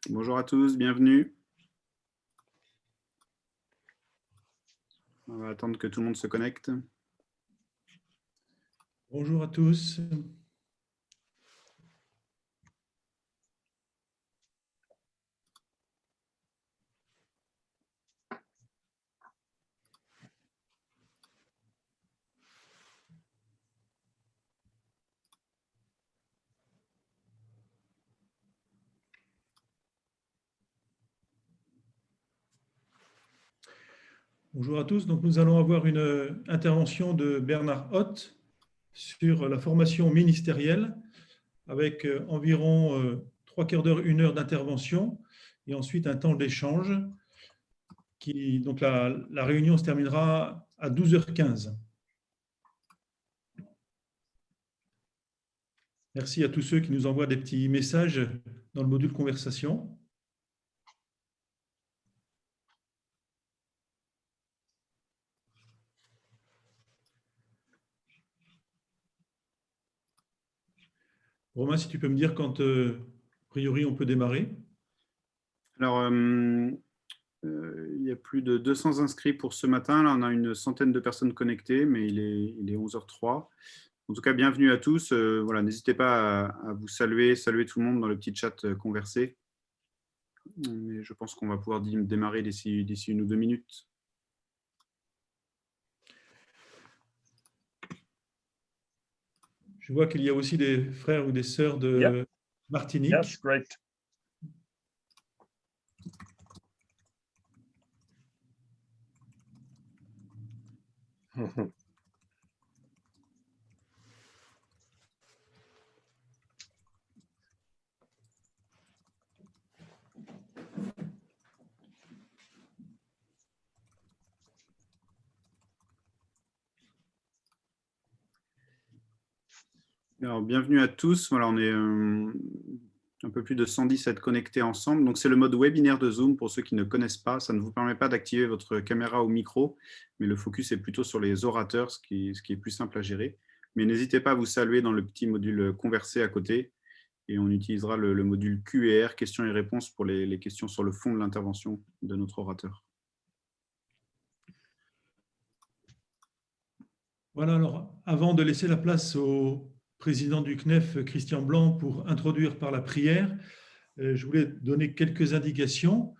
Bonjour à tous, bienvenue. On va attendre que tout le monde se connecte. Bonjour à tous. Bonjour à tous. Donc, nous allons avoir une intervention de Bernhard OTT sur la formation ministérielle avec environ 3/4 d'heure, 1 heure d'intervention et ensuite un temps d'échange. Donc, la réunion se terminera à 12h15. Merci à tous ceux qui nous envoient des petits messages dans le module conversation. Romain, si tu peux me dire quand, a priori, on peut démarrer. Alors, il y a plus de 200 inscrits pour ce matin. Là, on a une centaine de personnes connectées, mais il est 11h03. En tout cas, bienvenue à tous. Voilà, n'hésitez pas à vous saluer tout le monde dans le petit chat conversé. Mais je pense qu'on va pouvoir démarrer d'ici 1 ou 2 minutes. Je vois qu'il y a aussi des frères ou des sœurs de Martinique. Yes, great. Alors, bienvenue à tous. Voilà, on est un peu plus de 110 à être connectés ensemble. Donc, c'est le mode webinaire de Zoom pour ceux qui ne connaissent pas. Ça ne vous permet pas d'activer votre caméra ou micro, mais le focus est plutôt sur les orateurs, ce qui est plus simple à gérer. Mais n'hésitez pas à vous saluer dans le petit module conversé à côté. Et on utilisera le module Q&R, questions et réponses, pour les questions sur le fond de l'intervention de notre orateur. Voilà, alors avant de laisser la place au président du CNEF, Christian Blanc, pour introduire par la prière, je voulais donner quelques indications.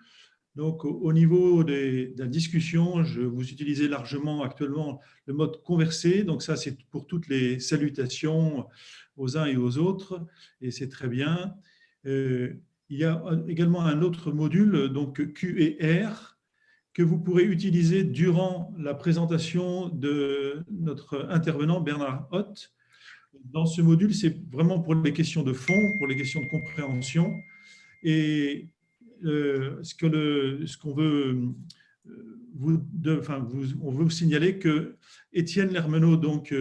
Donc, au niveau de la discussion, vous utilisez largement actuellement le mode conversé. Donc, ça, c'est pour toutes les salutations aux uns et aux autres, et c'est très bien. Il y a également un autre module, donc Q&R, que vous pourrez utiliser durant la présentation de notre intervenant Bernhard OTT. Dans ce module, c'est vraiment pour les questions de fond, pour les questions de compréhension. Et ce qu'on veut on veut vous signaler que Etienne LHEREMENAULT donc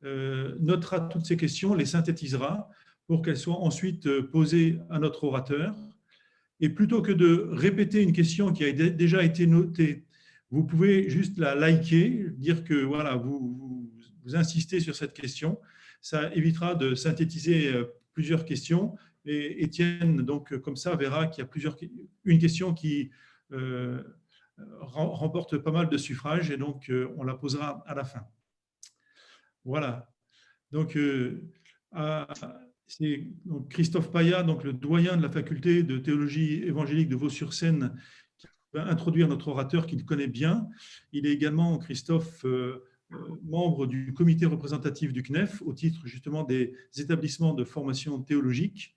notera toutes ces questions, les synthétisera pour qu'elles soient ensuite posées à notre orateur. Et plutôt que de répéter une question qui a déjà été notée, vous pouvez juste la liker, dire que voilà, vous insistez sur cette question. Ça évitera de synthétiser plusieurs questions. Et Etienne, donc, comme ça, verra qu'il y a une question qui remporte pas mal de suffrages, et donc on la posera à la fin. Voilà. Donc, c'est Christophe PAYAT, donc le doyen de la faculté de théologie évangélique de Vaux-sur-Seine, qui va introduire notre orateur qu'il connaît bien. Il est également, Christophe, membre du comité représentatif du CNEF au titre justement des établissements de formation théologique.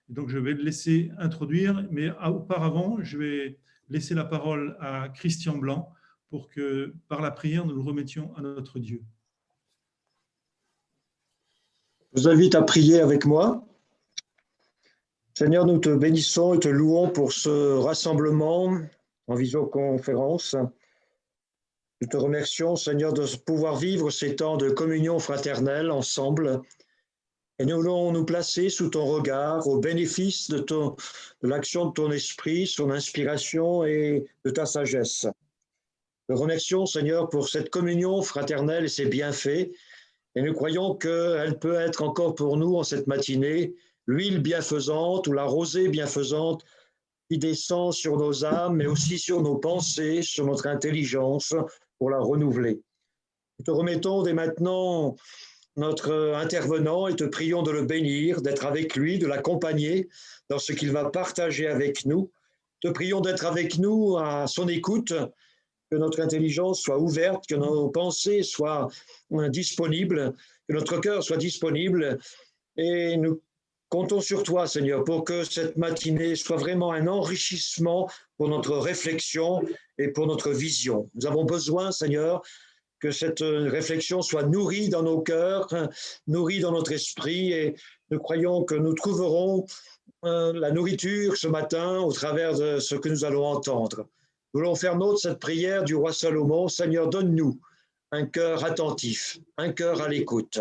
Donc, je vais le laisser introduire, mais auparavant, je vais laisser la parole à Christian Blanc pour que, par la prière, nous nous remettions à notre Dieu. Je vous invite à prier avec moi. Seigneur, nous te bénissons et te louons pour ce rassemblement en visioconférence. Nous te remercions, Seigneur, de pouvoir vivre ces temps de communion fraternelle ensemble. Et nous voulons nous placer sous ton regard, au bénéfice de l'action de ton esprit, son inspiration et de ta sagesse. Nous te remercions, Seigneur, pour cette communion fraternelle et ses bienfaits. Et nous croyons qu'elle peut être encore pour nous en cette matinée l'huile bienfaisante ou la rosée bienfaisante qui descend sur nos âmes, mais aussi sur nos pensées, sur notre intelligence, pour la renouveler. Nous te remettons dès maintenant notre intervenant et te prions de le bénir, d'être avec lui, de l'accompagner dans ce qu'il va partager avec nous. Te prions d'être avec nous à son écoute, que notre intelligence soit ouverte, que nos pensées soient disponibles, que notre cœur soit disponible. Et nous comptons sur toi, Seigneur, pour que cette matinée soit vraiment un enrichissement pour notre réflexion et pour notre vision. Nous avons besoin, Seigneur, que cette réflexion soit nourrie dans nos cœurs, nourrie dans notre esprit, et nous croyons que nous trouverons la nourriture ce matin au travers de ce que nous allons entendre. Nous voulons faire nôtre cette prière du roi Salomon. Seigneur, donne-nous un cœur attentif, un cœur à l'écoute.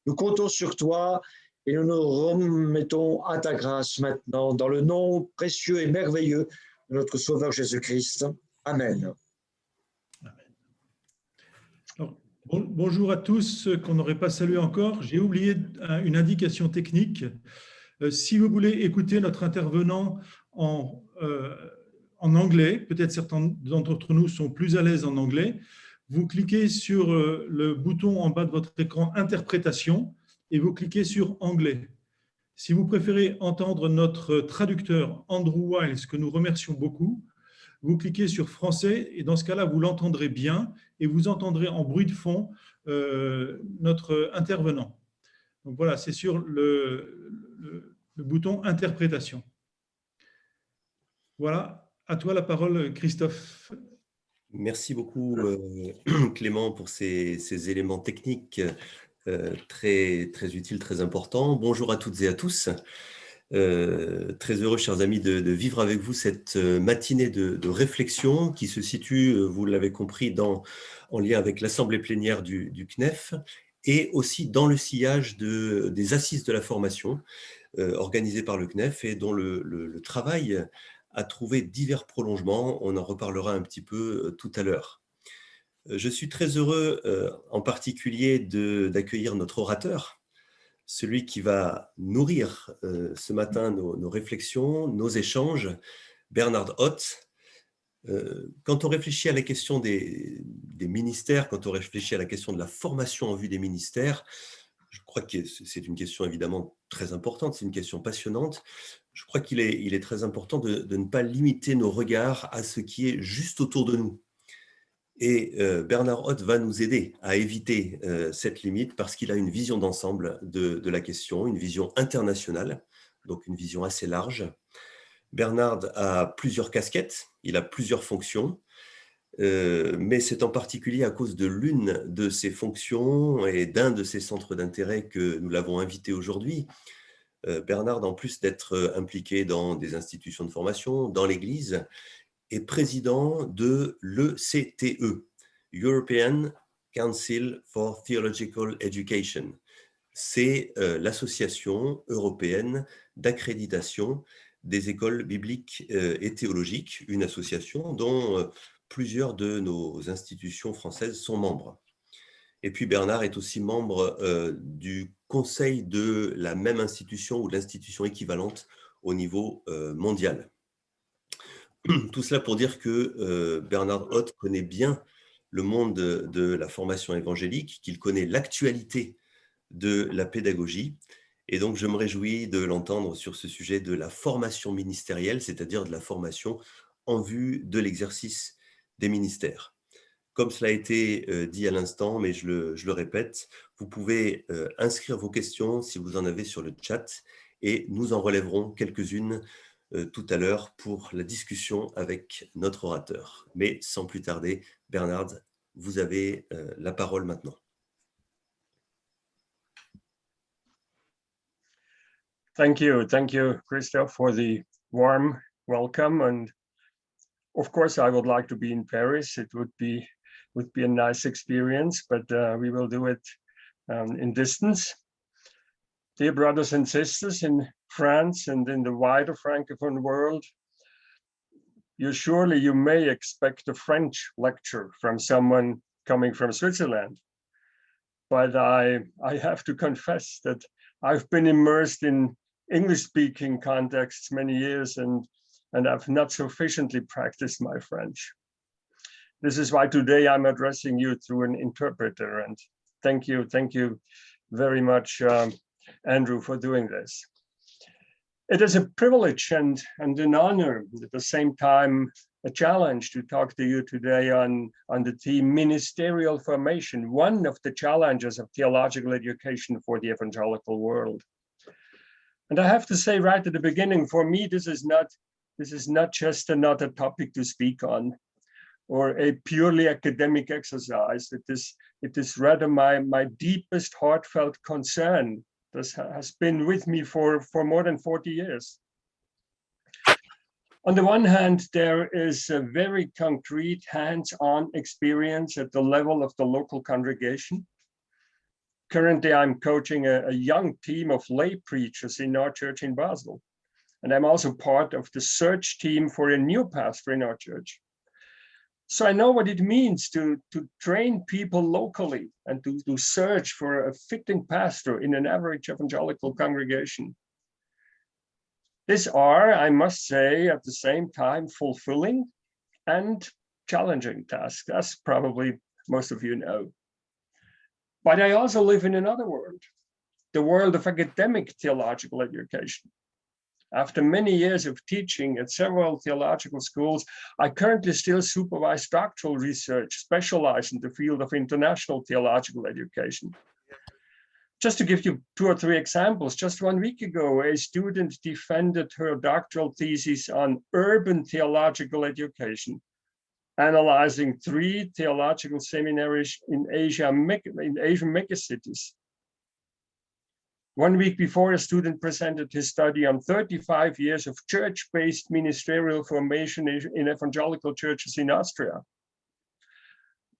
Nous comptons sur toi et nous nous remettons à ta grâce maintenant, dans le nom précieux et merveilleux de notre Sauveur Jésus-Christ. Amen. Alors, bonjour à tous, ceux qu'on n'aurait pas salué encore. J'ai oublié une indication technique. Si vous voulez écouter notre intervenant en anglais, peut-être certains d'entre nous sont plus à l'aise en anglais, vous cliquez sur le bouton en bas de votre écran « Interprétation » et vous cliquez sur « Anglais ». Si vous préférez entendre notre traducteur Andrew Wiles, que nous remercions beaucoup, vous cliquez sur « Français » et dans ce cas-là, vous l'entendrez bien et vous entendrez en bruit de fond notre intervenant. Donc voilà, c'est sur le bouton « Interprétation ». Voilà, à toi la parole, Christophe. Merci beaucoup, Clément, pour ces éléments techniques très utiles, très importants. Bonjour à toutes et à tous. Très heureux, chers amis, de vivre avec vous cette matinée de réflexion qui se situe, vous l'avez compris, en lien avec l'Assemblée plénière du CNEF et aussi dans le sillage des Assises de la formation organisées par le CNEF et dont le travail a trouvé divers prolongements. On en reparlera un petit peu tout à l'heure. Je suis très heureux en particulier d'accueillir notre orateur, celui qui va nourrir ce matin nos réflexions, nos échanges, Bernhard OTT. Quand on réfléchit à la question des ministères, quand on réfléchit à la question de la formation en vue des ministères, je crois que c'est une question évidemment très importante, c'est une question passionnante. Je crois qu'il est très important de ne pas limiter nos regards à ce qui est juste autour de nous. Et Bernhard OTT va nous aider à éviter cette limite parce qu'il a une vision d'ensemble de la question, une vision internationale, donc une vision assez large. Bernhard a plusieurs casquettes, il a plusieurs fonctions, mais c'est en particulier à cause de l'une de ses fonctions et d'un de ses centres d'intérêt que nous l'avons invité aujourd'hui. Bernhard, en plus d'être impliqué dans des institutions de formation, dans l'Église, est président de l'ECTE, European Council for Theological Education. C'est l'association européenne d'accréditation des écoles bibliques et théologiques, une association dont plusieurs de nos institutions françaises sont membres. Et puis Bernhard est aussi membre du conseil de la même institution ou de l'institution équivalente au niveau mondial. Tout cela pour dire que Bernhard OTT connaît bien le monde de la formation évangélique, qu'il connaît l'actualité de la pédagogie. Et donc, je me réjouis de l'entendre sur ce sujet de la formation ministérielle, c'est-à-dire de la formation en vue de l'exercice des ministères. Comme cela a été dit à l'instant, mais je le répète, vous pouvez inscrire vos questions si vous en avez sur le chat et nous en relèverons quelques-unes tout à l'heure pour la discussion avec notre orateur. Mais sans plus tarder, Bernhard, vous avez la parole maintenant. Thank you, Christophe, for the warm welcome. And of course, I would like to be in Paris. It would be a nice experience, but we will do it in distance. Dear brothers and sisters in France and in the wider Francophone world, you may expect a French lecture from someone coming from Switzerland. But I have to confess that I've been immersed in English-speaking contexts many years, and and I've not sufficiently practiced my French. This is why today I'm addressing you through an interpreter, and thank you very much, Andrew, for doing this. It is a privilege and an honor, at the same time, a challenge to talk to you today on the theme ministerial formation, one of the challenges of theological education for the evangelical world. And I have to say right at the beginning, for me, this is not just another topic to speak on or a purely academic exercise. It is rather my deepest heartfelt concern. This has been with me for more than 40 years. On the one hand, there is a very concrete hands-on experience at the level of the local congregation. Currently, I'm coaching a young team of lay preachers in our church in Basel. And I'm also part of the search team for a new pastor in our church. So I know what it means to train people locally and to search for a fitting pastor in an average evangelical congregation. These are, I must say, at the same time, fulfilling and challenging tasks, as probably most of you know. But I also live in another world, the world of academic theological education. After many years of teaching at several theological schools, I currently still supervise doctoral research, specialized in the field of international theological education. Just to give you 2 or 3 examples, just 1 week ago, a student defended her doctoral thesis on urban theological education, analyzing 3 theological seminaries in Asian megacities. 1 week before, a student presented his study on 35 years of church-based ministerial formation in evangelical churches in Austria.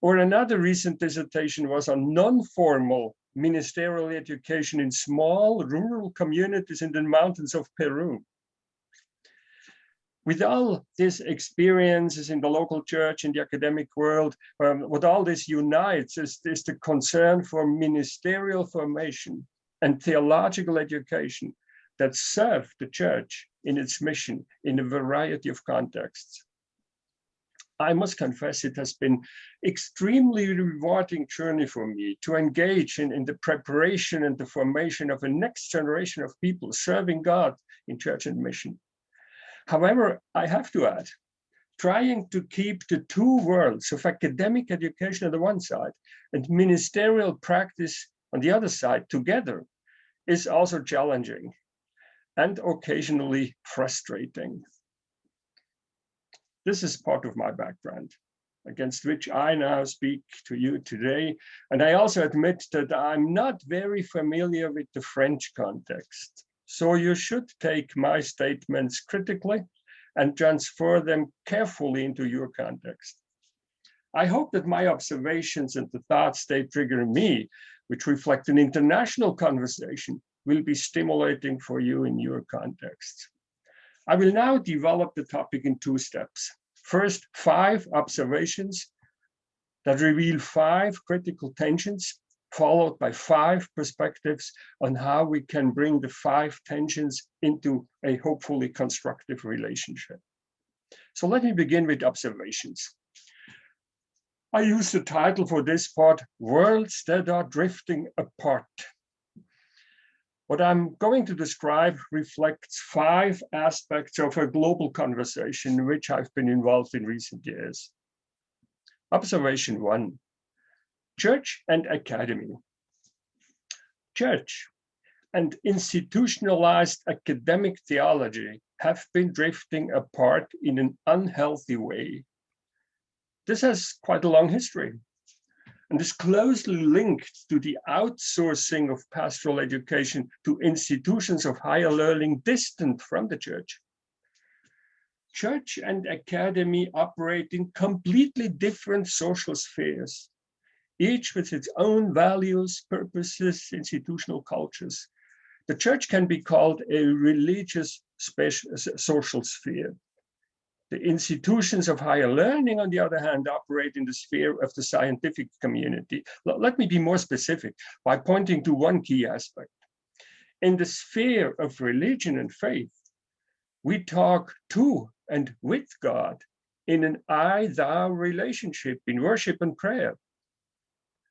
Or another recent dissertation was on non-formal ministerial education in small rural communities in the mountains of Peru. With all these experiences in the local church, in the academic world, what all this unites is the concern for ministerial formation and theological education that serve the church in its mission in a variety of contexts. I must confess it has been extremely rewarding journey for me to engage in the preparation and the formation of a next generation of people serving God in church and mission. However, I have to add, trying to keep the 2 worlds of academic education on the one side and ministerial practice on the other side together is also challenging and occasionally frustrating. This is part of my background, against which I now speak to you today. And I also admit that I'm not very familiar with the French context. So you should take my statements critically and transfer them carefully into your context. I hope that my observations and the thoughts they trigger in me, which reflect an international conversation, will be stimulating for you in your context. I will now develop the topic in 2 steps. First, 5 observations that reveal 5 critical tensions, followed by 5 perspectives on how we can bring the 5 tensions into a hopefully constructive relationship. So let me begin with observations. I use the title for this part, Worlds That Are Drifting Apart. What I'm going to describe reflects 5 aspects of a global conversation in which I've been involved in recent years. Observation 1, church and academy. Church and institutionalized academic theology have been drifting apart in an unhealthy way. This has quite a long history and is closely linked to the outsourcing of pastoral education to institutions of higher learning distant from the church. Church and academy operate in completely different social spheres, each with its own values, purposes, institutional cultures. The church can be called a religious social sphere. The institutions of higher learning, on the other hand, operate in the sphere of the scientific community. Let me be more specific by pointing to one key aspect. In the sphere of religion and faith, We talk to and with God in an I-thou relationship in worship and prayer.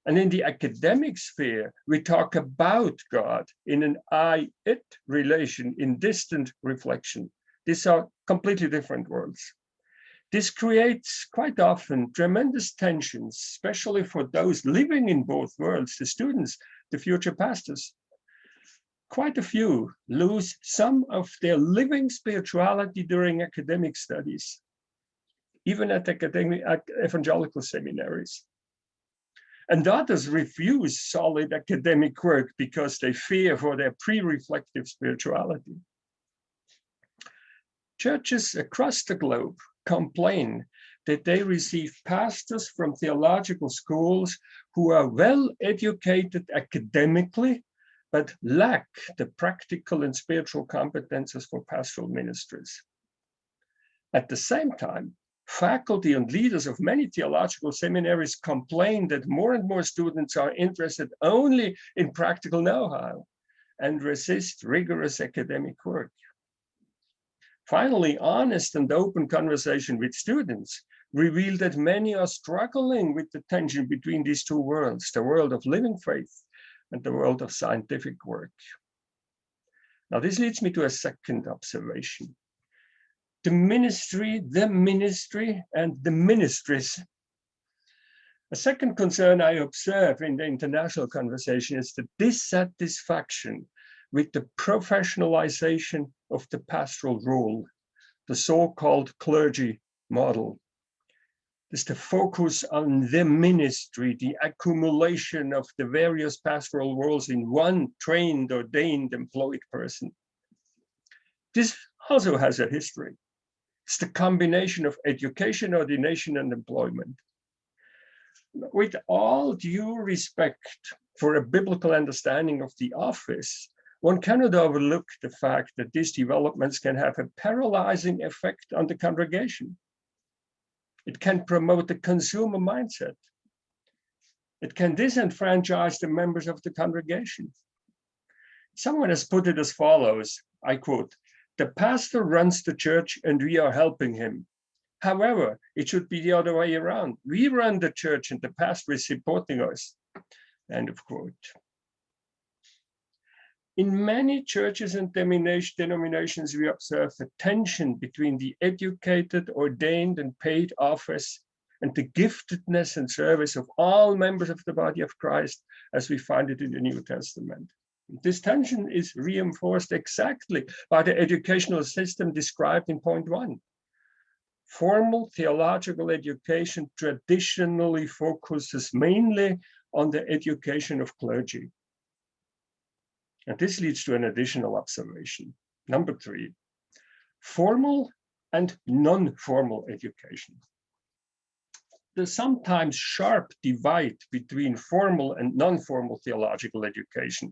And in the academic sphere, we talk about God in an I-it relation in distant reflection. These are completely different worlds. This creates quite often tremendous tensions, especially for those living in both worlds, the students, the future pastors. Quite a few lose some of their living spirituality during academic studies, even at evangelical seminaries. And others refuse solid academic work because they fear for their pre-reflective spirituality. Churches across the globe complain that they receive pastors from theological schools who are well educated academically, but lack the practical and spiritual competences for pastoral ministries. At the same time, faculty and leaders of many theological seminaries complain that more and more students are interested only in practical know-how and resist rigorous academic work. Finally, honest and open conversation with students reveal that many are struggling with the tension between these two worlds, the world of living faith and the world of scientific work. Now, this leads me to a second observation. The ministry, and the ministries. A second concern I observe in the international conversation is the dissatisfaction with the professionalization of the pastoral role, the so-called clergy model. There's the focus on the ministry, the accumulation of the various pastoral roles in one trained, ordained, employed person. This also has a history. It's the combination of education, ordination, and employment. With all due respect for a biblical understanding of the office, one cannot overlook the fact that these developments can have a paralyzing effect on the congregation. It can promote the consumer mindset. It can disenfranchise the members of the congregation. Someone has put it as follows, I quote, "The pastor runs the church and we are helping him. However, it should be the other way around. We run the church and the pastor is supporting us." End of quote. In many churches and denominations, we observe a tension between the educated, ordained, and paid office and the giftedness and service of all members of the body of Christ as we find it in the New Testament. This tension is reinforced exactly by the educational system described in point 1. Formal theological education traditionally focuses mainly on the education of clergy. And this leads to an additional observation. Number 3, formal and non-formal education. The sometimes sharp divide between formal and non-formal theological education.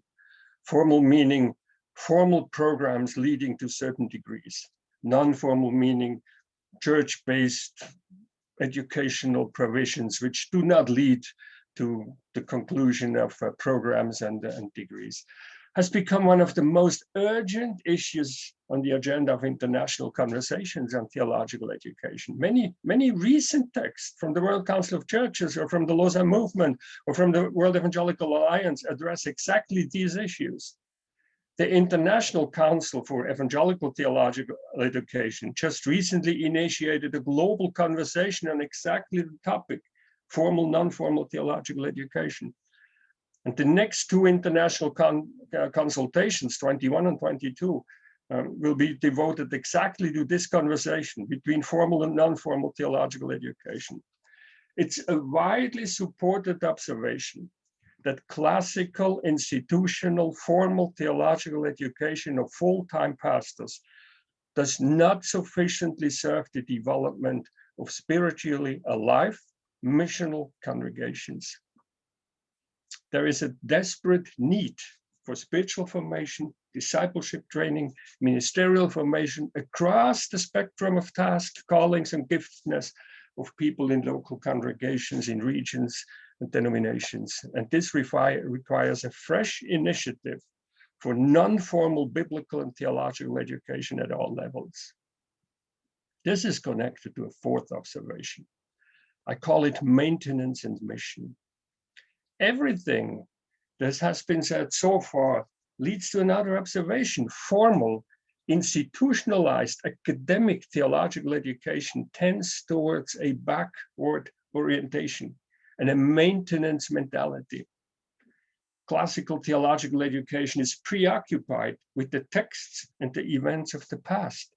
Formal meaning formal programs leading to certain degrees. Non-formal meaning church-based educational provisions which do not lead to the conclusion of programs and degrees, has become one of the most urgent issues on the agenda of international conversations on theological education. Many recent texts from the World Council of Churches or from the Lausanne Movement or from the World Evangelical Alliance address exactly these issues. The International Council for Evangelical Theological Education just recently initiated a global conversation on exactly the topic, formal, non-formal theological education. And the next two international consultations, 21 and 22, will be devoted exactly to this conversation between formal and non-formal theological education. It's a widely supported observation that classical, institutional, formal theological education of full-time pastors does not sufficiently serve the development of spiritually alive, missional congregations. There is a desperate need for spiritual formation, discipleship training, ministerial formation across the spectrum of tasks, callings, and giftedness of people in local congregations, in regions and denominations. And this requires a fresh initiative for non-formal biblical and theological education at all levels. This is connected to a fourth observation. I call it maintenance and mission. Everything that has been said so far leads to another observation. Formal, institutionalized academic theological education tends towards a backward orientation and a maintenance mentality. Classical theological education is preoccupied with the texts and the events of the past.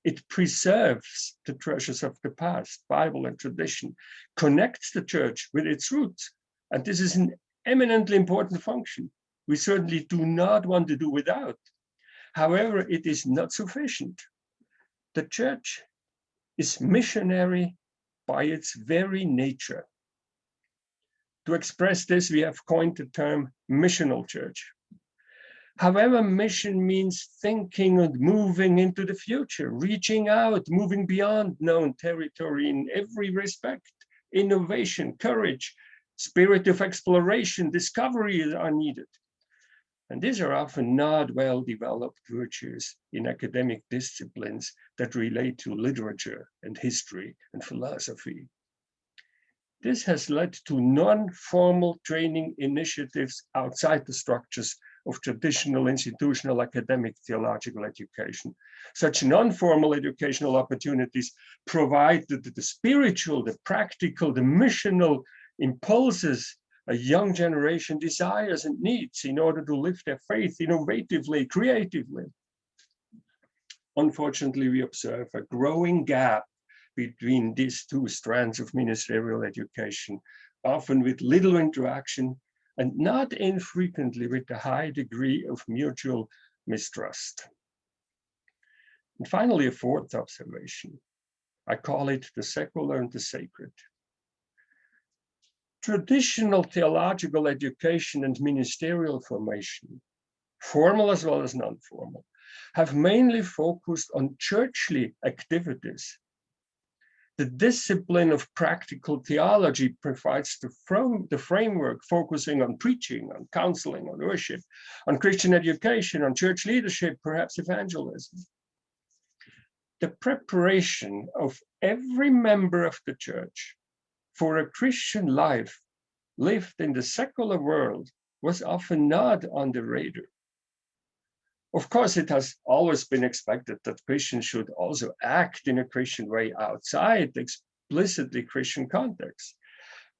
It preserves the treasures of the past, Bible and tradition, connects the church with its roots. And this is an eminently important function. We certainly do not want to do without. However, it is not sufficient. The church is missionary by its very nature. To express this, we have coined the term missional church. However, mission means thinking and moving into the future, reaching out, moving beyond known territory in every respect. Innovation, courage, spirit of exploration, discovery are needed. And these are often not well-developed virtues in academic disciplines that relate to literature and history and philosophy. This has led to non-formal training initiatives outside the structures of traditional institutional academic theological education. Such non-formal educational opportunities provide the spiritual, the practical, the missional impulses a young generation desires and needs in order to live their faith innovatively, creatively. Unfortunately, we observe a growing gap between these two strands of ministerial education, often with little interaction and not infrequently with a high degree of mutual mistrust. And finally, a fourth observation. I call it the secular and the sacred. Traditional theological education and ministerial formation, formal as well as non-formal, have mainly focused on churchly activities. The discipline of practical theology provides the framework, focusing on preaching, on counseling, on worship, on Christian education, on church leadership, perhaps evangelism. The preparation of every member of the church for a Christian life lived in the secular world was often not on the radar. Of course, it has always been expected that Christians should also act in a Christian way outside the explicitly Christian context.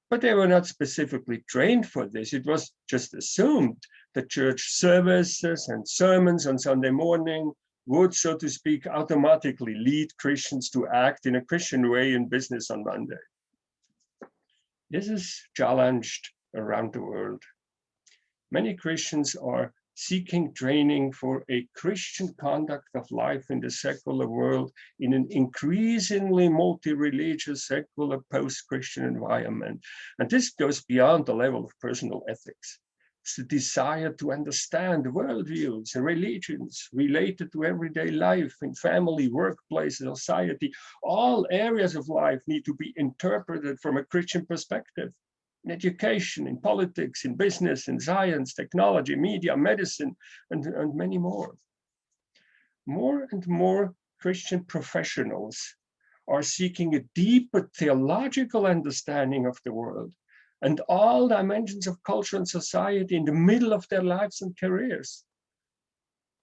But they were not specifically trained for this. It was just assumed that church services and sermons on Sunday morning would, so to speak, automatically lead Christians to act in a Christian way in business on Monday. This is challenged around the world. Many Christians are seeking training for a Christian conduct of life in the secular world in an increasingly multi-religious, secular, post-Christian environment. And this goes beyond the level of personal ethics. It's the desire to understand worldviews and religions related to everyday life in family, workplace, society. All areas of life need to be interpreted from a Christian perspective. In education, in politics, in business, in science, technology, media, medicine, and many more. More and more Christian professionals are seeking a deeper theological understanding of the world and all dimensions of culture and society in the middle of their lives and careers.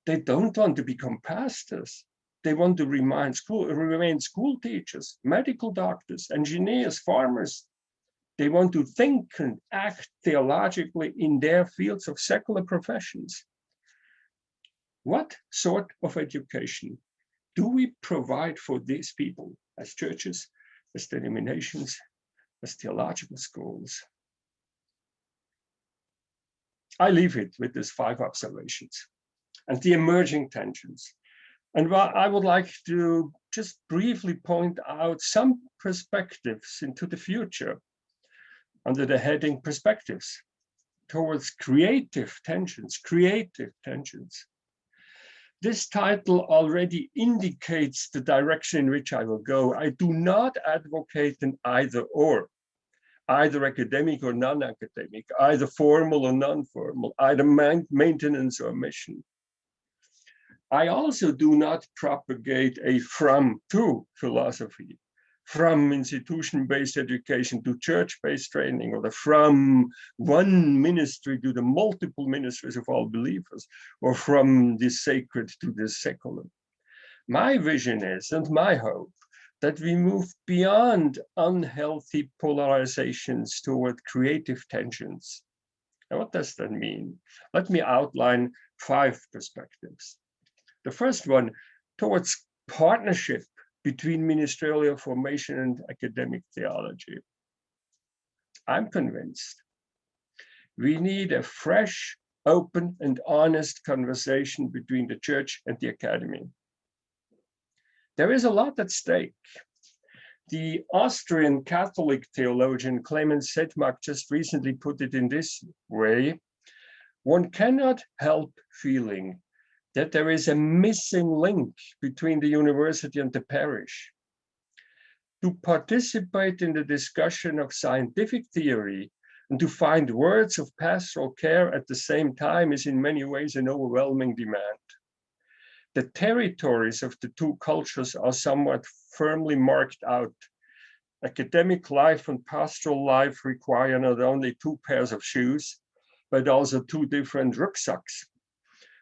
They don't want to become pastors. They want to remain school teachers, medical doctors, engineers, farmers. They want to think and act theologically in their fields of secular professions. What sort of education do we provide for these people as churches, as denominations, as theological schools? I leave it with these 5 observations and the emerging tensions. And I would like to just briefly point out some perspectives into the future under the heading perspectives towards creative tensions. This title already indicates the direction in which I will go. I do not advocate an either or. either academic or non-academic, either formal or non-formal, either maintenance or mission. I also do not propagate a from-to philosophy, from institution-based education to church-based training, or the from one ministry to the multiple ministries of all believers, or from the sacred to the secular. My vision is, and my hope, that we move beyond unhealthy polarizations toward creative tensions. Now, what does that mean? Let me outline 5 perspectives. The first one, towards partnership between ministerial formation and academic theology. I'm convinced we need a fresh, open, and honest conversation between the church and the academy. There is a lot at stake. The Austrian Catholic theologian Clemens Sedmak just recently put it in this way: one cannot help feeling that there is a missing link between the university and the parish. To participate in the discussion of scientific theory and to find words of pastoral care at the same time is in many ways an overwhelming demand. The territories of the 2 cultures are somewhat firmly marked out. Academic life and pastoral life require not only 2 pairs of shoes, but also 2 different rucksacks.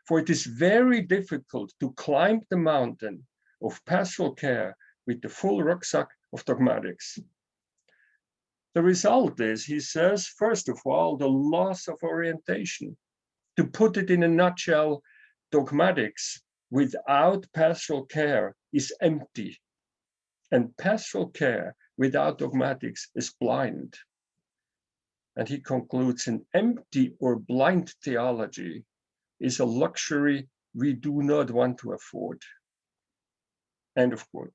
For it is very difficult to climb the mountain of pastoral care with the full rucksack of dogmatics. The result is, he says, first of all, the loss of orientation. To put it in a nutshell, dogmatics without pastoral care is empty, and pastoral care without dogmatics is blind. And he concludes, an empty or blind theology is a luxury we do not want to afford. End of quote.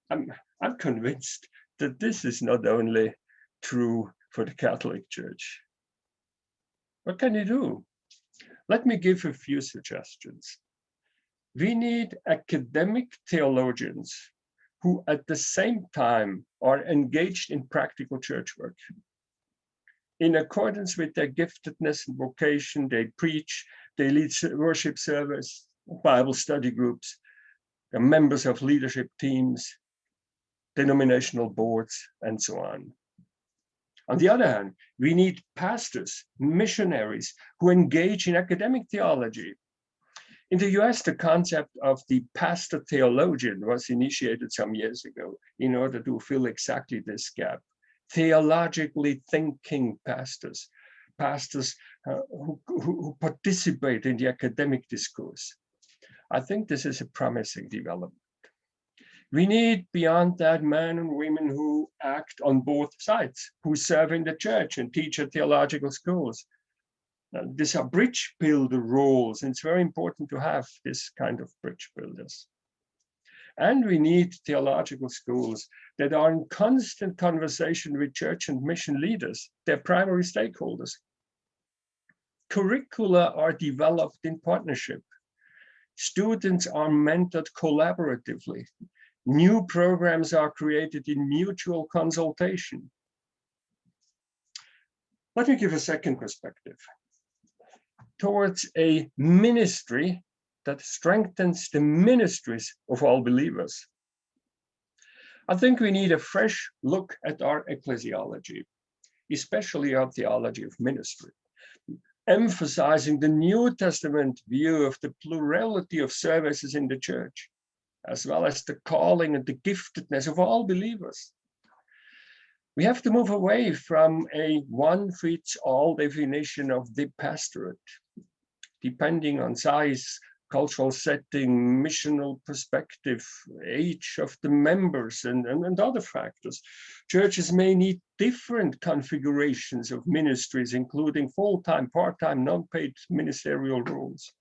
I'm convinced that this is not only true for the Catholic Church. What can you do? Let me give a few suggestions. We need academic theologians who at the same time are engaged in practical church work. In accordance with their giftedness and vocation, they preach, they lead worship service, Bible study groups, they're members of leadership teams, denominational boards, and so on. On the other hand, we need pastors, missionaries who engage in academic theology. In the US, the concept of the pastor theologian was initiated some years ago in order to fill exactly this gap. Theologically thinking pastors who participate in the academic discourse. I think this is a promising development. We need, beyond that, men and women who act on both sides, who serve in the church and teach at theological schools. Now, these are bridge builder roles, and it's very important to have this kind of bridge builders. And we need theological schools that are in constant conversation with church and mission leaders, their primary stakeholders. Curricula are developed in partnership. Students are mentored collaboratively. New programs are created in mutual consultation. Let me give a second perspective. Towards a ministry that strengthens the ministries of all believers. I think we need a fresh look at our ecclesiology, especially our theology of ministry, emphasizing the New Testament view of the plurality of services in the church, as well as the calling and the giftedness of all believers. We have to move away from a one-fits-all definition of the pastorate, depending on size, cultural setting, missional perspective, age of the members, and other factors. Churches may need different configurations of ministries, including full-time, part-time, non-paid ministerial roles.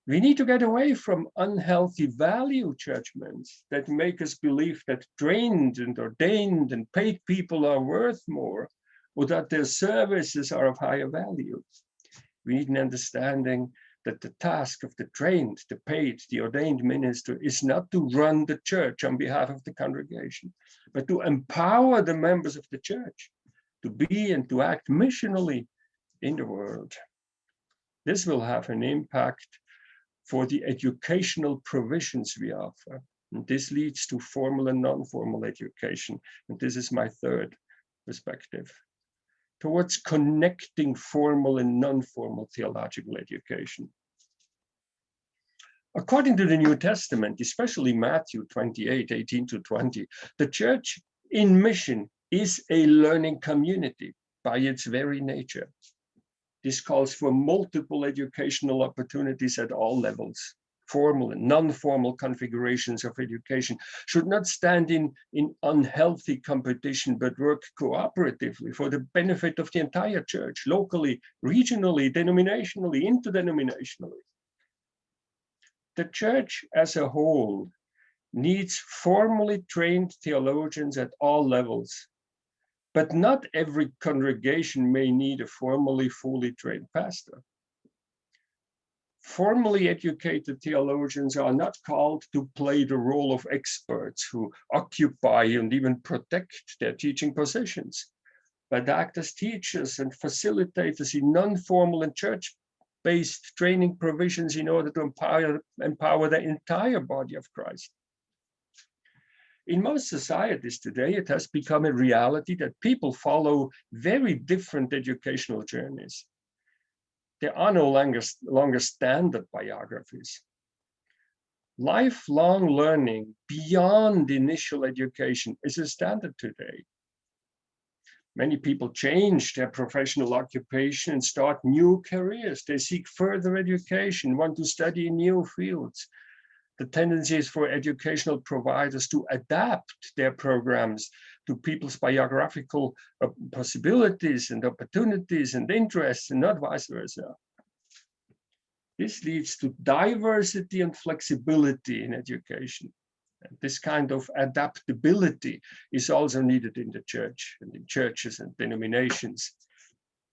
We need to get away from unhealthy value judgments that make us believe that trained and ordained and paid people are worth more, or that their services are of higher value. We need an understanding that the task of the trained, the paid, the ordained minister is not to run the church on behalf of the congregation, but to empower the members of the church to be and to act missionally in the world. This will have an impact for the educational provisions we offer. And this leads to formal and non-formal education. And this is my third perspective, towards connecting formal and non-formal theological education. According to the New Testament, especially Matthew 28, 18 to 20, the church in mission is a learning community by its very nature. This calls for multiple educational opportunities at all levels. Formal and non-formal configurations of education should not stand in unhealthy competition, but work cooperatively for the benefit of the entire church, locally, regionally, denominationally, interdenominationally. The church as a whole needs formally trained theologians at all levels, but not every congregation may need a formally, fully trained pastor. Formally educated theologians are not called to play the role of experts who occupy and even protect their teaching positions, but act as teachers and facilitators in non-formal and church-based training provisions in order to empower the entire body of Christ. In most societies today, it has become a reality that people follow very different educational journeys. There are no longer standard biographies. Lifelong learning beyond initial education is a standard today. Many people change their professional occupation and start new careers. They seek further education, want to study in new fields. The tendency is for educational providers to adapt their programs to people's biographical possibilities and opportunities and interests, and not vice versa. This leads to diversity and flexibility in education. And this kind of adaptability is also needed in the church and in churches and denominations,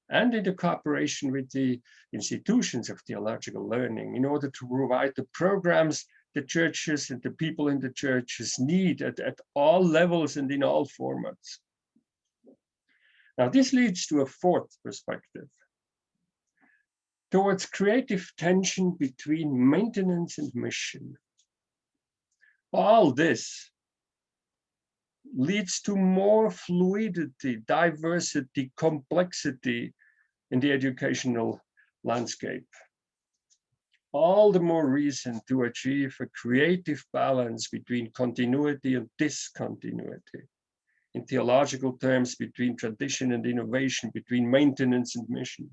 and in the cooperation with the institutions of theological learning in order to provide the programs the churches and the people in the churches need at all levels and in all formats. Now, this leads to a fourth perspective, towards creative tension between maintenance and mission. All this leads to more fluidity, diversity, complexity in the educational landscape. All the more reason to achieve a creative balance between continuity and discontinuity. In theological terms, between tradition and innovation, between maintenance and mission.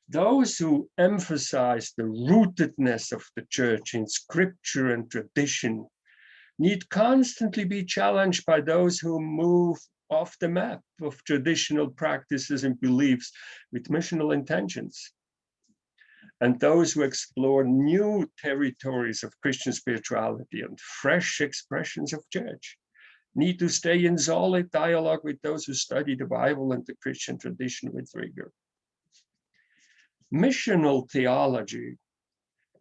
Those who emphasize the rootedness of the church in scripture and tradition need constantly be challenged by those who move off the map of traditional practices and beliefs with missional intentions. And those who explore new territories of Christian spirituality and fresh expressions of church need to stay in solid dialogue with those who study the Bible and the Christian tradition with rigor. Missional theology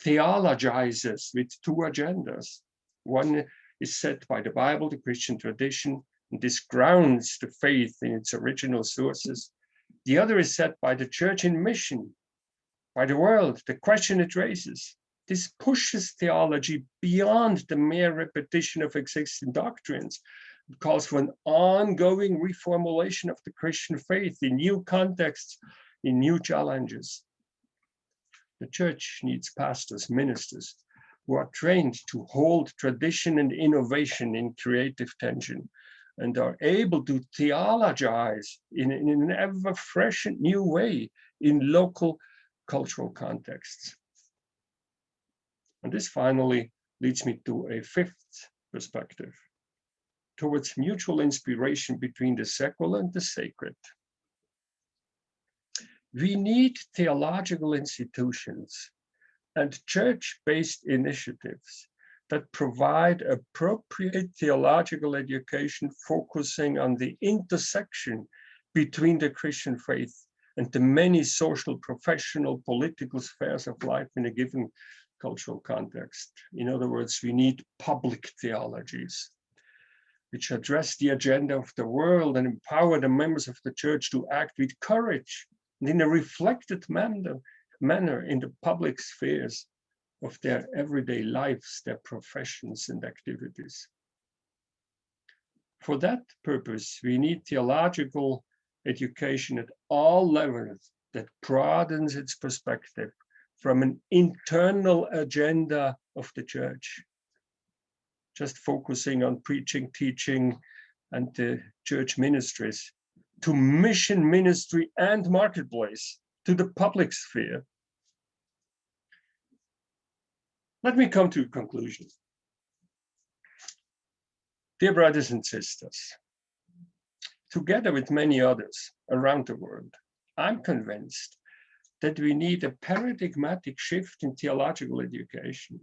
theologizes with two agendas. One is set by the Bible, the Christian tradition, and this grounds the faith in its original sources. The other is set by the church in mission, by the world, the question it raises. This pushes theology beyond the mere repetition of existing doctrines. It calls for an ongoing reformulation of the Christian faith in new contexts, in new challenges. The church needs pastors, ministers who are trained to hold tradition and innovation in creative tension and are able to theologize in an ever fresh and new way in local cultural contexts. And this finally leads me to a fifth perspective, towards mutual inspiration between the secular and the sacred. We need theological institutions and church-based initiatives that provide appropriate theological education focusing on the intersection between the Christian faith and the many social, professional, political spheres of life in a given cultural context. In other words, we need public theologies which address the agenda of the world and empower the members of the church to act with courage and in a reflected manner in the public spheres of their everyday lives, their professions and activities. For that purpose, we need theological education at all levels that broadens its perspective from an internal agenda of the church, just focusing on preaching, teaching, and the church ministries, to mission, ministry, and marketplace, to the public sphere. Let me come to a conclusion. Dear brothers and sisters, together with many others around the world, I'm convinced that we need a paradigmatic shift in theological education.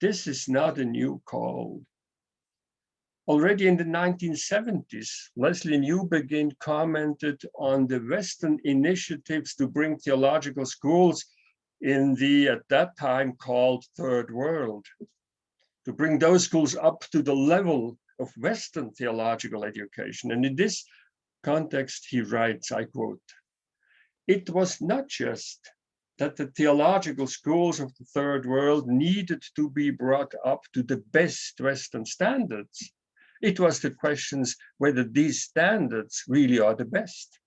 This is not a new call. Already in the 1970s, Leslie Newbegin commented on the Western initiatives to bring theological schools in the, at that time, called Third World, to bring those schools up to the level of Western theological education. And in this context, he writes, I quote, "It was not just that the theological schools of the Third World needed to be brought up to the best Western standards. It was the questions whether these standards really are the best,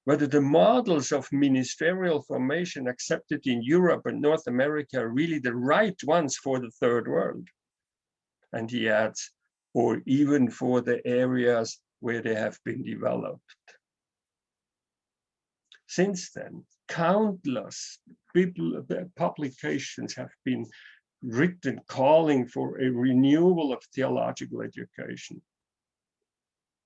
whether the models of ministerial formation accepted in Europe and North America are really the right ones for the Third World." And he adds, or even for the areas where they have been developed. Since then, countless publications have been written calling for a renewal of theological education.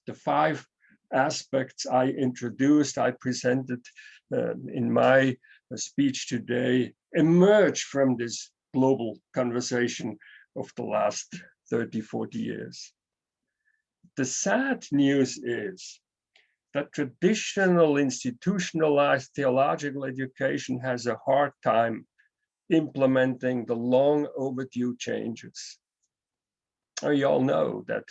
The 5 aspects I introduced, I presented in my speech today, emerge from this global conversation of the last 30, 40 years. The sad news is that traditional institutionalized theological education has a hard time implementing the long overdue changes. You all know that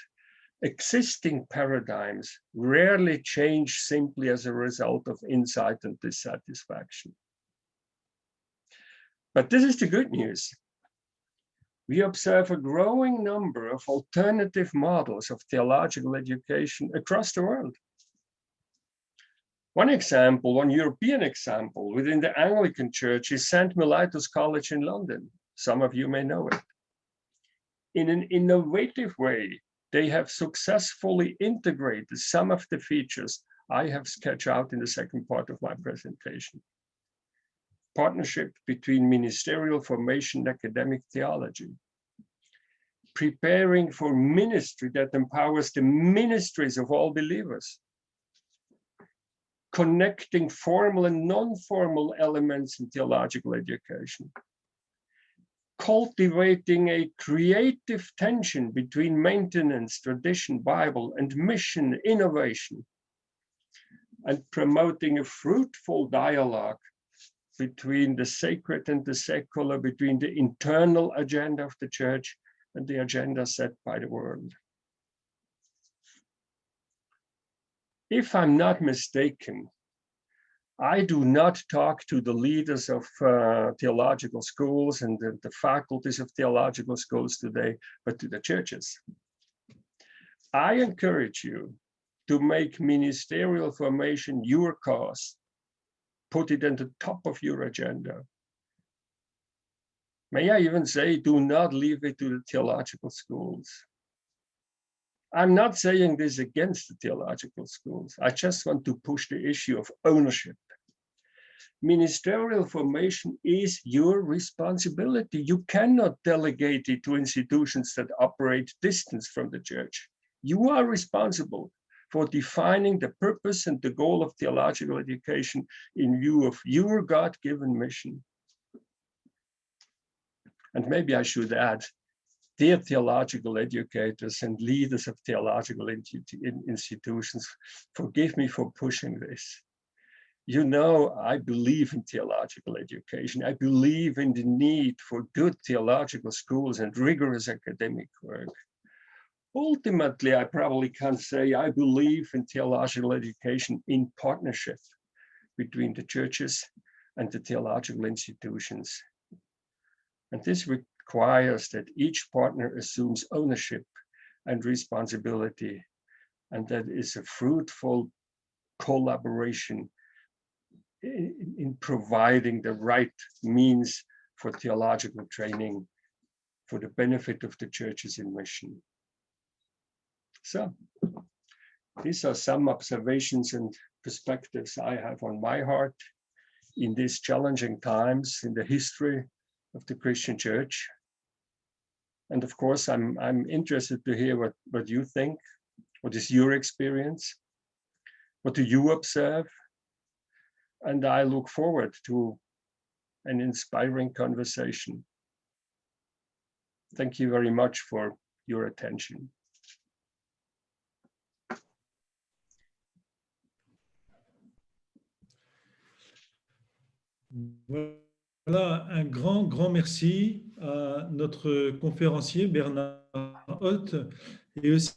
existing paradigms rarely change simply as a result of insight and dissatisfaction. But this is the good news. We observe a growing number of alternative models of theological education across the world. One example, one European example within the Anglican Church is St. Mellitus College in London. Some of you may know it. In an innovative way, they have successfully integrated some of the features I have sketched out in the second part of my presentation. Partnership between ministerial formation and academic theology. Preparing for ministry that empowers the ministries of all believers. Connecting formal and non-formal elements in theological education. Cultivating a creative tension between maintenance, tradition, Bible, and mission, innovation. And promoting a fruitful dialogue between the sacred and the secular, between the internal agenda of the church and the agenda set by the world. If I'm not mistaken, I do not talk to the leaders of theological schools and the faculties of theological schools today, but to the churches. I encourage you to make ministerial formation your cause. Put it at the top of your agenda. May I even say, do not leave it to the theological schools. I'm not saying this against the theological schools. I just want to push the issue of ownership. Ministerial formation is your responsibility. You cannot delegate it to institutions that operate distance from the church. You are responsible for defining the purpose and the goal of theological education in view of your God-given mission. And maybe I should add, dear theological educators and leaders of theological institutions, forgive me for pushing this. you know, I believe in theological education. I believe in the need for good theological schools and rigorous academic work. Ultimately, I probably can't say I believe in theological education in partnership between the churches and the theological institutions. And this requires that each partner assumes ownership and responsibility, and that is a fruitful collaboration in providing the right means for theological training for the benefit of the churches in mission. So these are some observations and perspectives I have on my heart in these challenging times in the history of the Christian church. And of course, I'm interested to hear what you think. What is your experience? What do you observe? And I look forward to an inspiring conversation. Thank you very much for your attention. Voilà, un grand merci à notre conférencier Bernhard OTT et aussi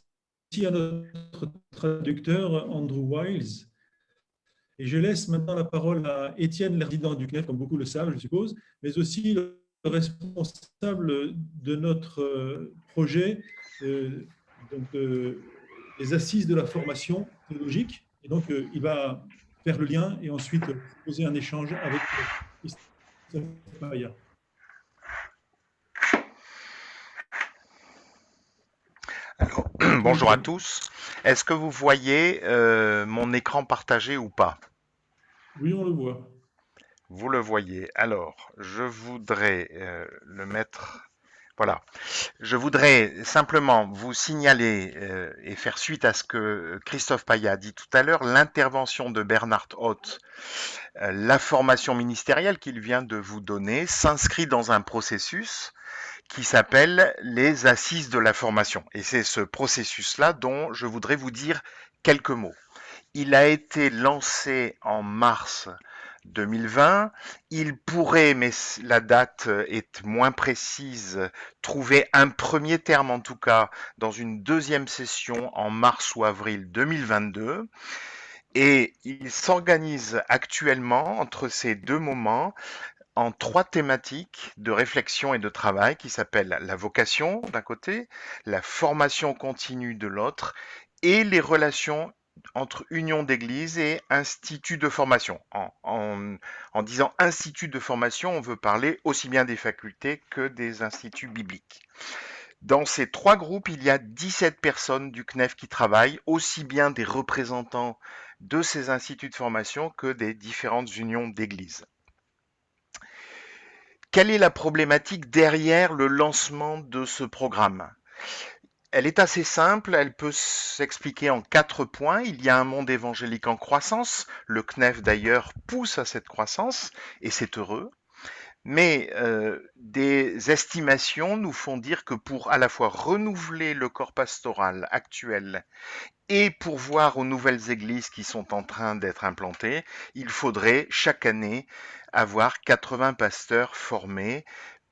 à notre traducteur Andrew Wiles. Et je laisse maintenant la parole à Etienne, le président du CNEF, comme beaucoup le savent, je suppose, mais aussi le responsable de notre projet des Assises de la formation théologique. Et donc, il va faire le lien et ensuite poser un échange avec Christophe PAYAT. Alors, bonjour à tous. Est-ce que vous voyez mon écran partagé ou pas? Oui, on le voit. Vous le voyez. Alors, je voudrais le mettre... Voilà. Je voudrais simplement vous signaler et faire suite à ce que Christophe PAYAT a dit tout à l'heure, l'intervention de Bernhard OTT, la formation ministérielle qu'il vient de vous donner, s'inscrit dans un processus qui s'appelle les Assises de la formation. Et c'est ce processus-là dont je voudrais vous dire quelques mots. Il a été lancé en mars 2020. Il pourrait, mais la date est moins précise, trouver un premier terme en tout cas dans une deuxième session en mars ou avril 2022. Et il s'organise actuellement entre ces deux moments en 3 thématiques de réflexion et de travail qui s'appellent la vocation d'un côté, la formation continue de l'autre et les relations entre union d'église et institut de formation. En disant institut de formation, on veut parler aussi bien des facultés que des instituts bibliques. Dans ces 3 groupes, il y a 17 personnes du CNEF qui travaillent, aussi bien des représentants de ces instituts de formation que des différentes unions d'église. Quelle est la problématique derrière le lancement de ce programme? Elle est assez simple, elle peut s'expliquer en 4 points. Il y a un monde évangélique en croissance, le CNEF d'ailleurs pousse à cette croissance, et c'est heureux. Mais des estimations nous font dire que pour à la fois renouveler le corps pastoral actuel et pourvoir aux nouvelles églises qui sont en train d'être implantées, il faudrait chaque année avoir 80 pasteurs formés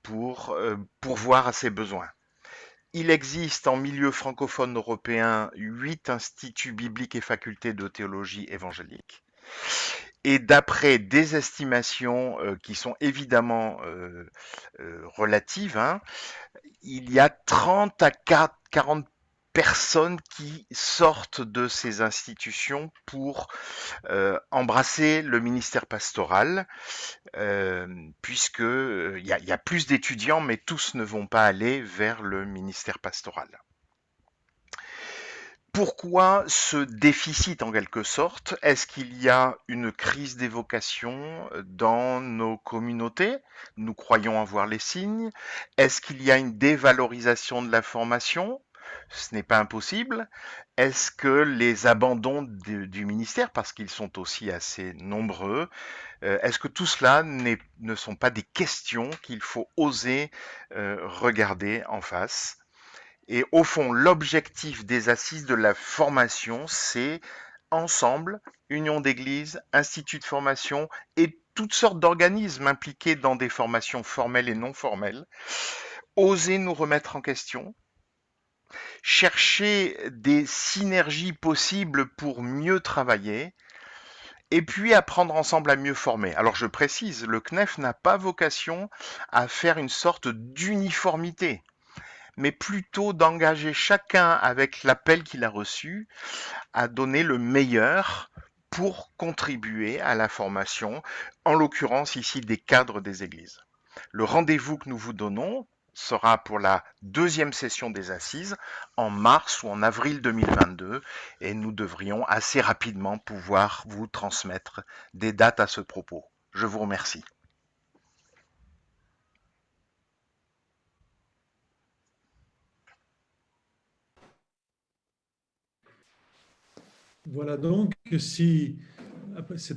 pour pourvoir à ces besoins. Il existe en milieu francophone européen 8 instituts bibliques et facultés de théologie évangélique. Et d'après des estimations qui sont évidemment relatives, il y a 30 à 40 personnes qui sortent de ces institutions pour embrasser le ministère pastoral, puisque il y a plus d'étudiants, mais tous ne vont pas aller vers le ministère pastoral. Pourquoi ce déficit en quelque sorte? Est-ce qu'il y a une crise des vocations dans nos communautés? Nous croyons avoir les signes. Est-ce qu'il y a une dévalorisation de la formation? Ce n'est pas impossible. Est-ce que les abandons du ministère, parce qu'ils sont aussi assez nombreux, est-ce que tout cela ne sont pas des questions qu'il faut oser regarder en face? Et au fond, l'objectif des assises de la formation, c'est ensemble, union d'églises, instituts de formation et toutes sortes d'organismes impliqués dans des formations formelles et non formelles, oser nous remettre en question, chercher des synergies possibles pour mieux travailler, et puis apprendre ensemble à mieux former. Alors je précise, le CNEF n'a pas vocation à faire une sorte d'uniformité, mais plutôt d'engager chacun avec l'appel qu'il a reçu à donner le meilleur pour contribuer à la formation, en l'occurrence ici des cadres des églises. Le rendez-vous que nous vous donnons sera pour la deuxième session des Assises en mars ou en avril 2022 et nous devrions assez rapidement pouvoir vous transmettre des dates à ce propos. Je vous remercie. Voilà donc si, après ce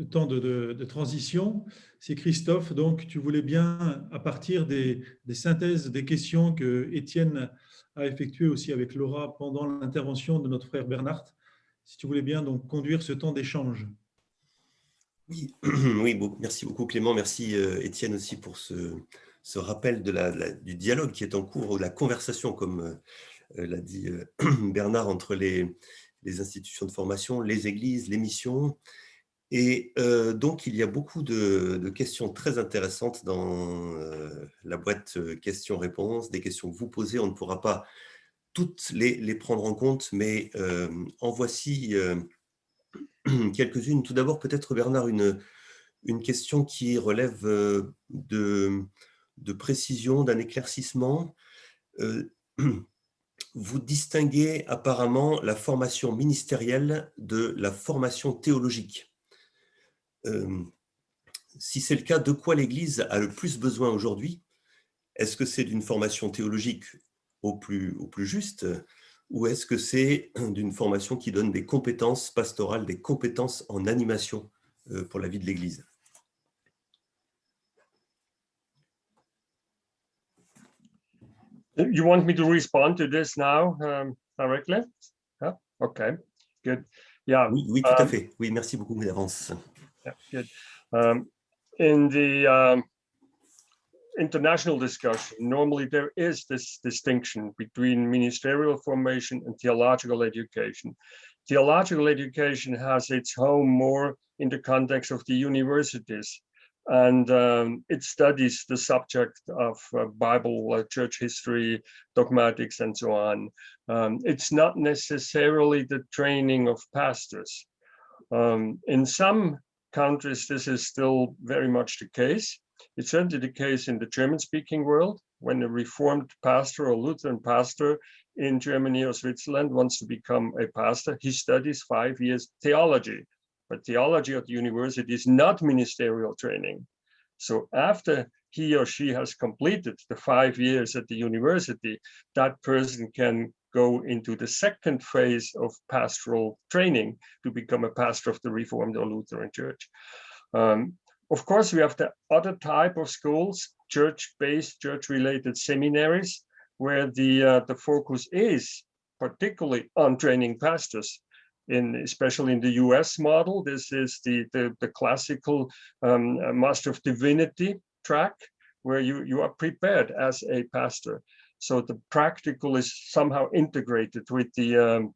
temps de transition, si Christophe, donc tu voulais bien, à partir des synthèses des questions que Etienne a effectuées aussi avec Laura pendant l'intervention de notre frère Bernhard, si tu voulais bien donc conduire ce temps d'échange. Oui, oui, merci beaucoup Clément, merci Etienne aussi pour ce rappel du dialogue qui est en cours, ou de la conversation, comme l'a dit Bernard, entre les institutions de formation, les églises, les missions. Et donc, il y a beaucoup de questions très intéressantes dans la boîte questions-réponses, des questions que vous posez. On ne pourra pas toutes les prendre en compte, mais en voici quelques-unes. Tout d'abord, peut-être, Bernard, une question qui relève de précision, d'un éclaircissement. Vous distinguez apparemment la formation ministérielle de la formation théologique. Si c'est le cas, de quoi l'Église a le plus besoin aujourd'hui? Est-ce que c'est d'une formation théologique au plus juste, ou est-ce que c'est d'une formation qui donne des compétences pastorales, des compétences en animation pour la vie de l'Église? You want me to respond to this now directly? Yeah? Okay, good. Yeah. Oui, tout à fait. Oui, merci beaucoup d'avance. Yeah, good. In the international discussion, normally there is this distinction between ministerial formation and theological education. Theological education has its home more in the context of the universities, and it studies the subject of Bible, church history, dogmatics, and so on. It's not necessarily the training of pastors. In some countries, this is still very much the case. It's certainly the case in the German-speaking world. When a Reformed pastor or Lutheran pastor in Germany or Switzerland wants to become a pastor, he studies 5 years theology. But theology at the university is not ministerial training. So after he or she has completed the 5 years at the university, that person can go into the second phase of pastoral training to become a pastor of the Reformed or Lutheran Church. Of course, we have the other type of schools, church-based, church-related seminaries, where the focus is particularly on training pastors. Especially in the US model, this is the classical Master of Divinity track, where you are prepared as a pastor. So the practical is somehow integrated with the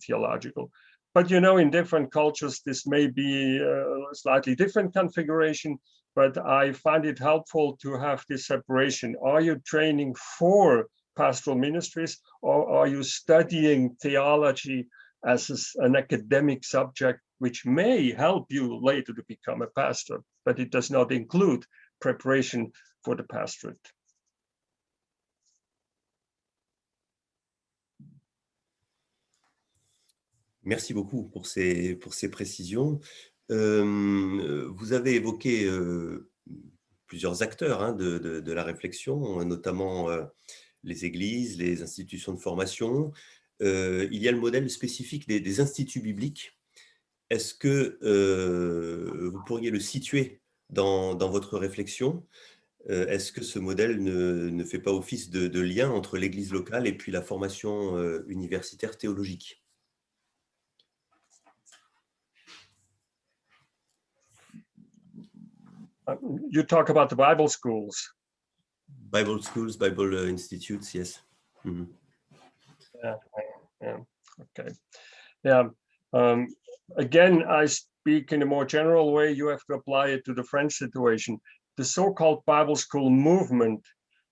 theological. But you know, in different cultures, this may be a slightly different configuration, but I find it helpful to have this separation. Are you training for pastoral ministries, or are you studying theology as an academic subject, which may help you later to become a pastor, but it does not include preparation for the pastorate? Merci beaucoup pour ces précisions. Vous avez évoqué plusieurs acteurs de la réflexion, notamment les églises, les institutions de formation. Il y a le modèle spécifique des instituts bibliques. Est-ce que vous pourriez le situer dans votre réflexion? Est-ce que ce modèle ne fait pas office de lien entre l'église locale et puis la formation universitaire théologique? You talk about the Bible schools. Bible schools, Bible institutes, yes. Mm-hmm. Yeah, okay. Yeah. Again, I speak in a more general way. You have to apply it to the French situation. The so-called Bible school movement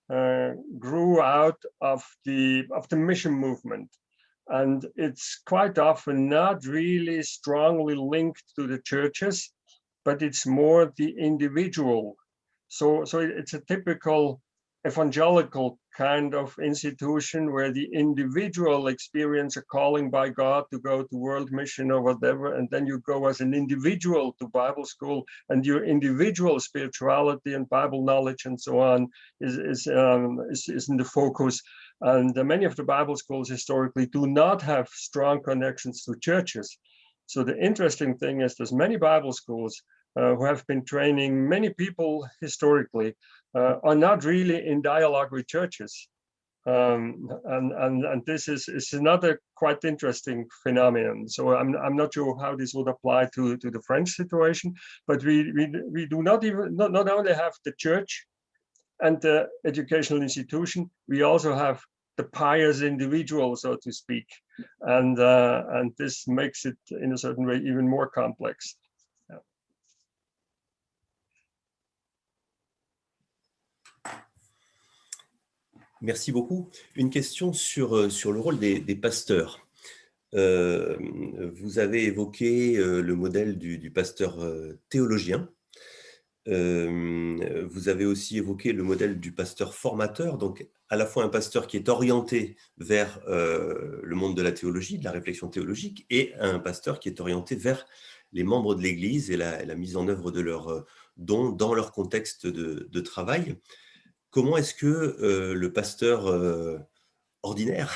grew out of the mission movement, and it's quite often not really strongly linked to the churches, but it's more the individual. So it's a typical evangelical kind of institution where the individual experience a calling by God to go to world mission or whatever, and then you go as an individual to Bible school, and your individual spirituality and Bible knowledge and so on is in the focus. And many of the Bible schools historically do not have strong connections to churches. So the interesting thing is there's many Bible schools who have been training many people historically are not really in dialogue with churches. And this is another quite interesting phenomenon. So I'm not sure how this would apply to the French situation, but we do not only have the church and the educational institution, we also have the pious individual, so to speak. And this makes it in a certain way even more complex. Merci beaucoup. Une question sur le rôle des pasteurs. Vous avez évoqué le modèle du pasteur théologien. Vous avez aussi évoqué le modèle du pasteur formateur, donc à la fois un pasteur qui est orienté vers le monde de la théologie, de la réflexion théologique, et un pasteur qui est orienté vers les membres de l'Église et la mise en œuvre de leurs dons dans leur contexte de travail. Comment est-ce que le pasteur ordinaire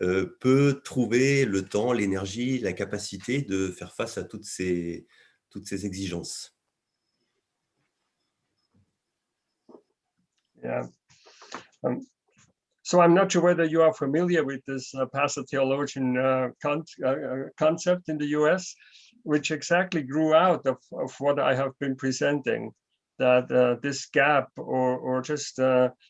peut trouver le temps, l'énergie, la capacité de faire face à toutes ces exigences? Yeah. So I'm not sure whether you are familiar with this pastor theologian concept in the US, which exactly grew out of what I have been presenting, that this gap or just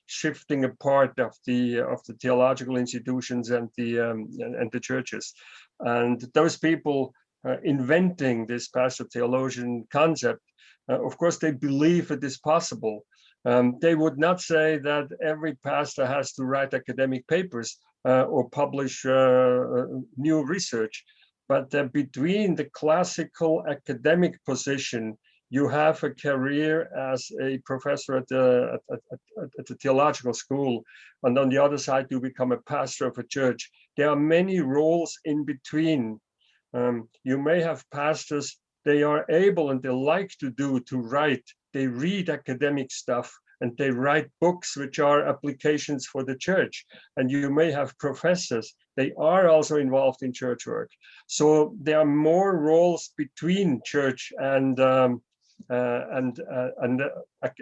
shifting a part of the theological institutions and the churches, and those people inventing this pastor theologian concept, of course they believe it is possible. They would not say that every pastor has to write academic papers or publish new research, but between the classical academic position, you have a career as a professor at the theological school, and on the other side, you become a pastor of a church. There are many roles in between. You may have pastors, they are able and they like to write. They read academic stuff and they write books which are applications for the church. And you may have professors, they are also involved in church work. So there are more roles between church and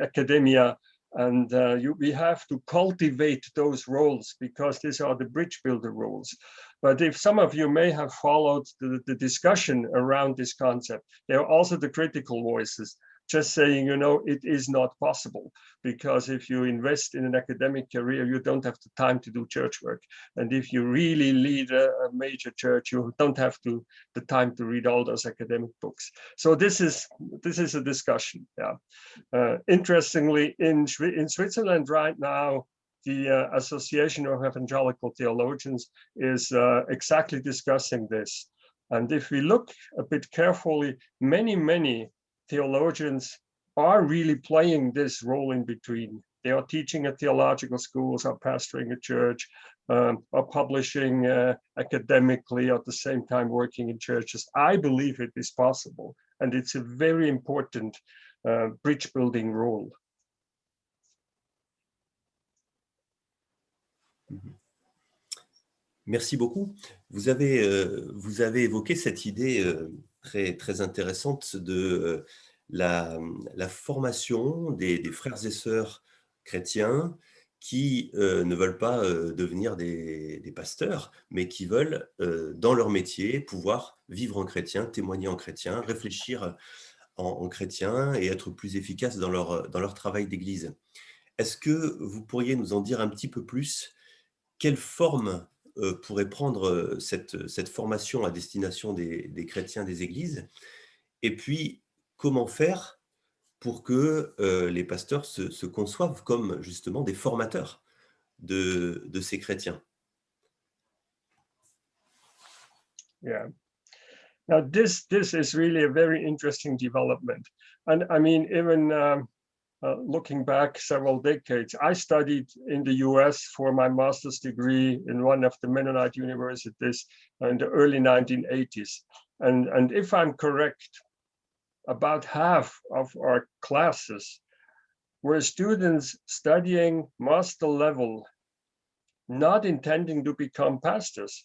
academia, and we have to cultivate those roles because these are the bridge builder roles. But if some of you may have followed the discussion around this concept, there are also the critical voices just saying, you know, it is not possible, because if you invest in an academic career, you don't have the time to do church work. And if you really lead a major church, you don't have the time to read all those academic books. So this is a discussion. Yeah. Interestingly, in Switzerland right now, the Association of Evangelical Theologians is exactly discussing this. And if we look a bit carefully, many theologians are really playing this role in between. They are teaching at theological schools, are pastoring a church, are publishing academically at the same time working in churches. I believe it is possible, and it's a very important bridge building role. Merci beaucoup. Vous avez évoqué cette idée très intéressante de la formation des frères et sœurs chrétiens qui ne veulent pas devenir des pasteurs, mais qui veulent, dans leur métier, pouvoir vivre en chrétien, témoigner en chrétien, réfléchir en chrétien et être plus efficaces dans leur travail d'église. Est-ce que vous pourriez nous en dire un petit peu plus? Quelle forme pourrait prendre cette formation à destination des chrétiens des églises? Et puis, comment faire pour que les pasteurs se conçoivent comme justement des formateurs de ces chrétiens? Yeah. Now, this is really a very interesting development. And I mean, even looking back several decades, I studied in the US for my master's degree in one of the Mennonite universities in the early 1980s. And if I'm correct, about half of our classes were students studying master level, not intending to become pastors,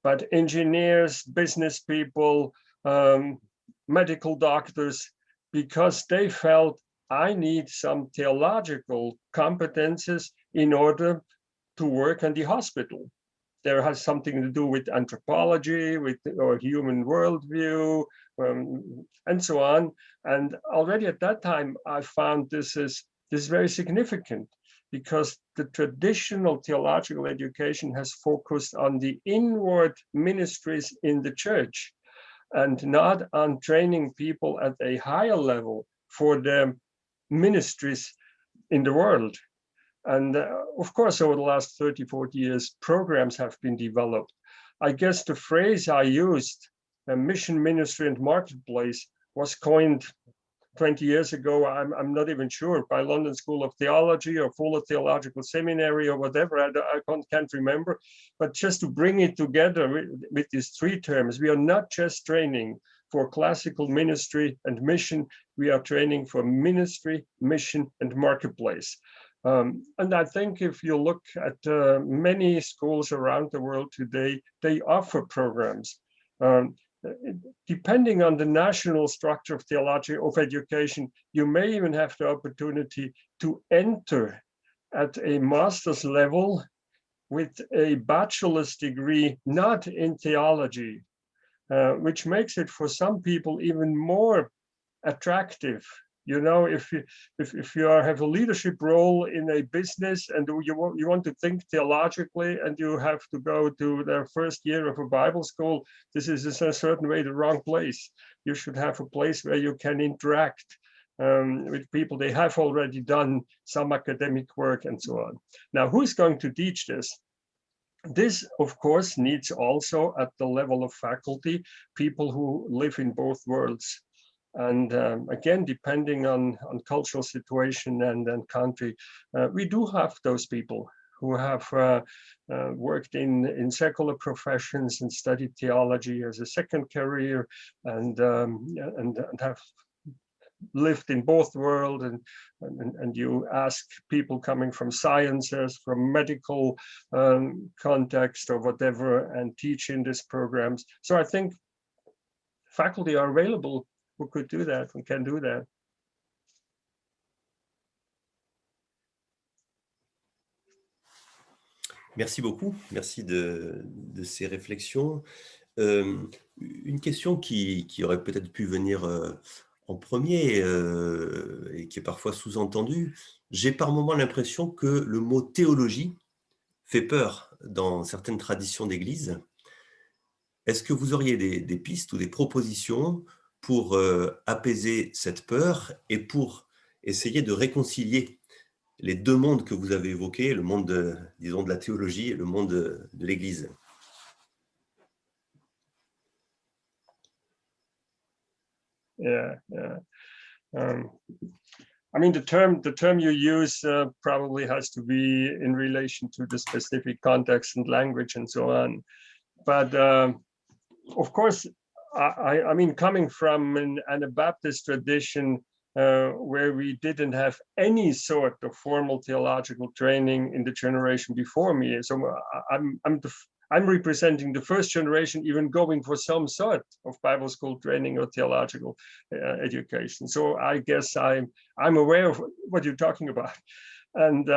but engineers, business people, medical doctors, because they felt I need some theological competences in order to work in the hospital. There has something to do with anthropology, with or human worldview, and so on. And already at that time, I found this is very significant, because the traditional theological education has focused on the inward ministries in the church and not on training people at a higher level for the ministries in the world. And of course, over the last 30, 40 years, programs have been developed. I guess the phrase I used, mission, ministry, and marketplace, was coined 20 years ago. I'm not even sure, by London School of Theology or Fuller Theological Seminary or whatever, I can't remember. But just to bring it together with these three terms, we are not just training for classical ministry and mission, we are training for ministry, mission, and marketplace. And I think if you look at many schools around the world today, they offer programs. Depending on the national structure of theology of education, you may even have the opportunity to enter at a master's level with a bachelor's degree, not in theology, which makes it for some people even more attractive. You know, if you have a leadership role in a business and you want to think theologically and you have to go to the first year of a Bible school, this is in a certain way the wrong place. You should have a place where you can interact with people. They have already done some academic work and so on. Now, who's going to teach this? This, of course, needs also at the level of faculty, people who live in both worlds. And again, depending on cultural situation and country, we do have those people who have worked in secular professions and studied theology as a second career, and have lived in both worlds. And you ask people coming from sciences, from medical context or whatever, and teach in these programs. So I think faculty are available who could do that and can do that. Merci beaucoup, merci de ces réflexions. Une question qui aurait peut-être pu venir en premier et qui est parfois sous-entendue. J'ai par moments l'impression que le mot théologie fait peur dans certaines traditions d'église. Est-ce que vous auriez des pistes ou des propositions pour apaiser cette peur et pour essayer de réconcilier les deux mondes que vous avez évoqués, le monde, disons, de la théologie et le monde de l'Église? Yeah. I mean, the term you use probably has to be in relation to the specific context and language and so on. But of course, I mean, coming from an Anabaptist tradition where we didn't have any sort of formal theological training in the generation before me, so I'm representing the first generation, even going for some sort of Bible school training or theological education. So I guess I'm aware of what you're talking about, and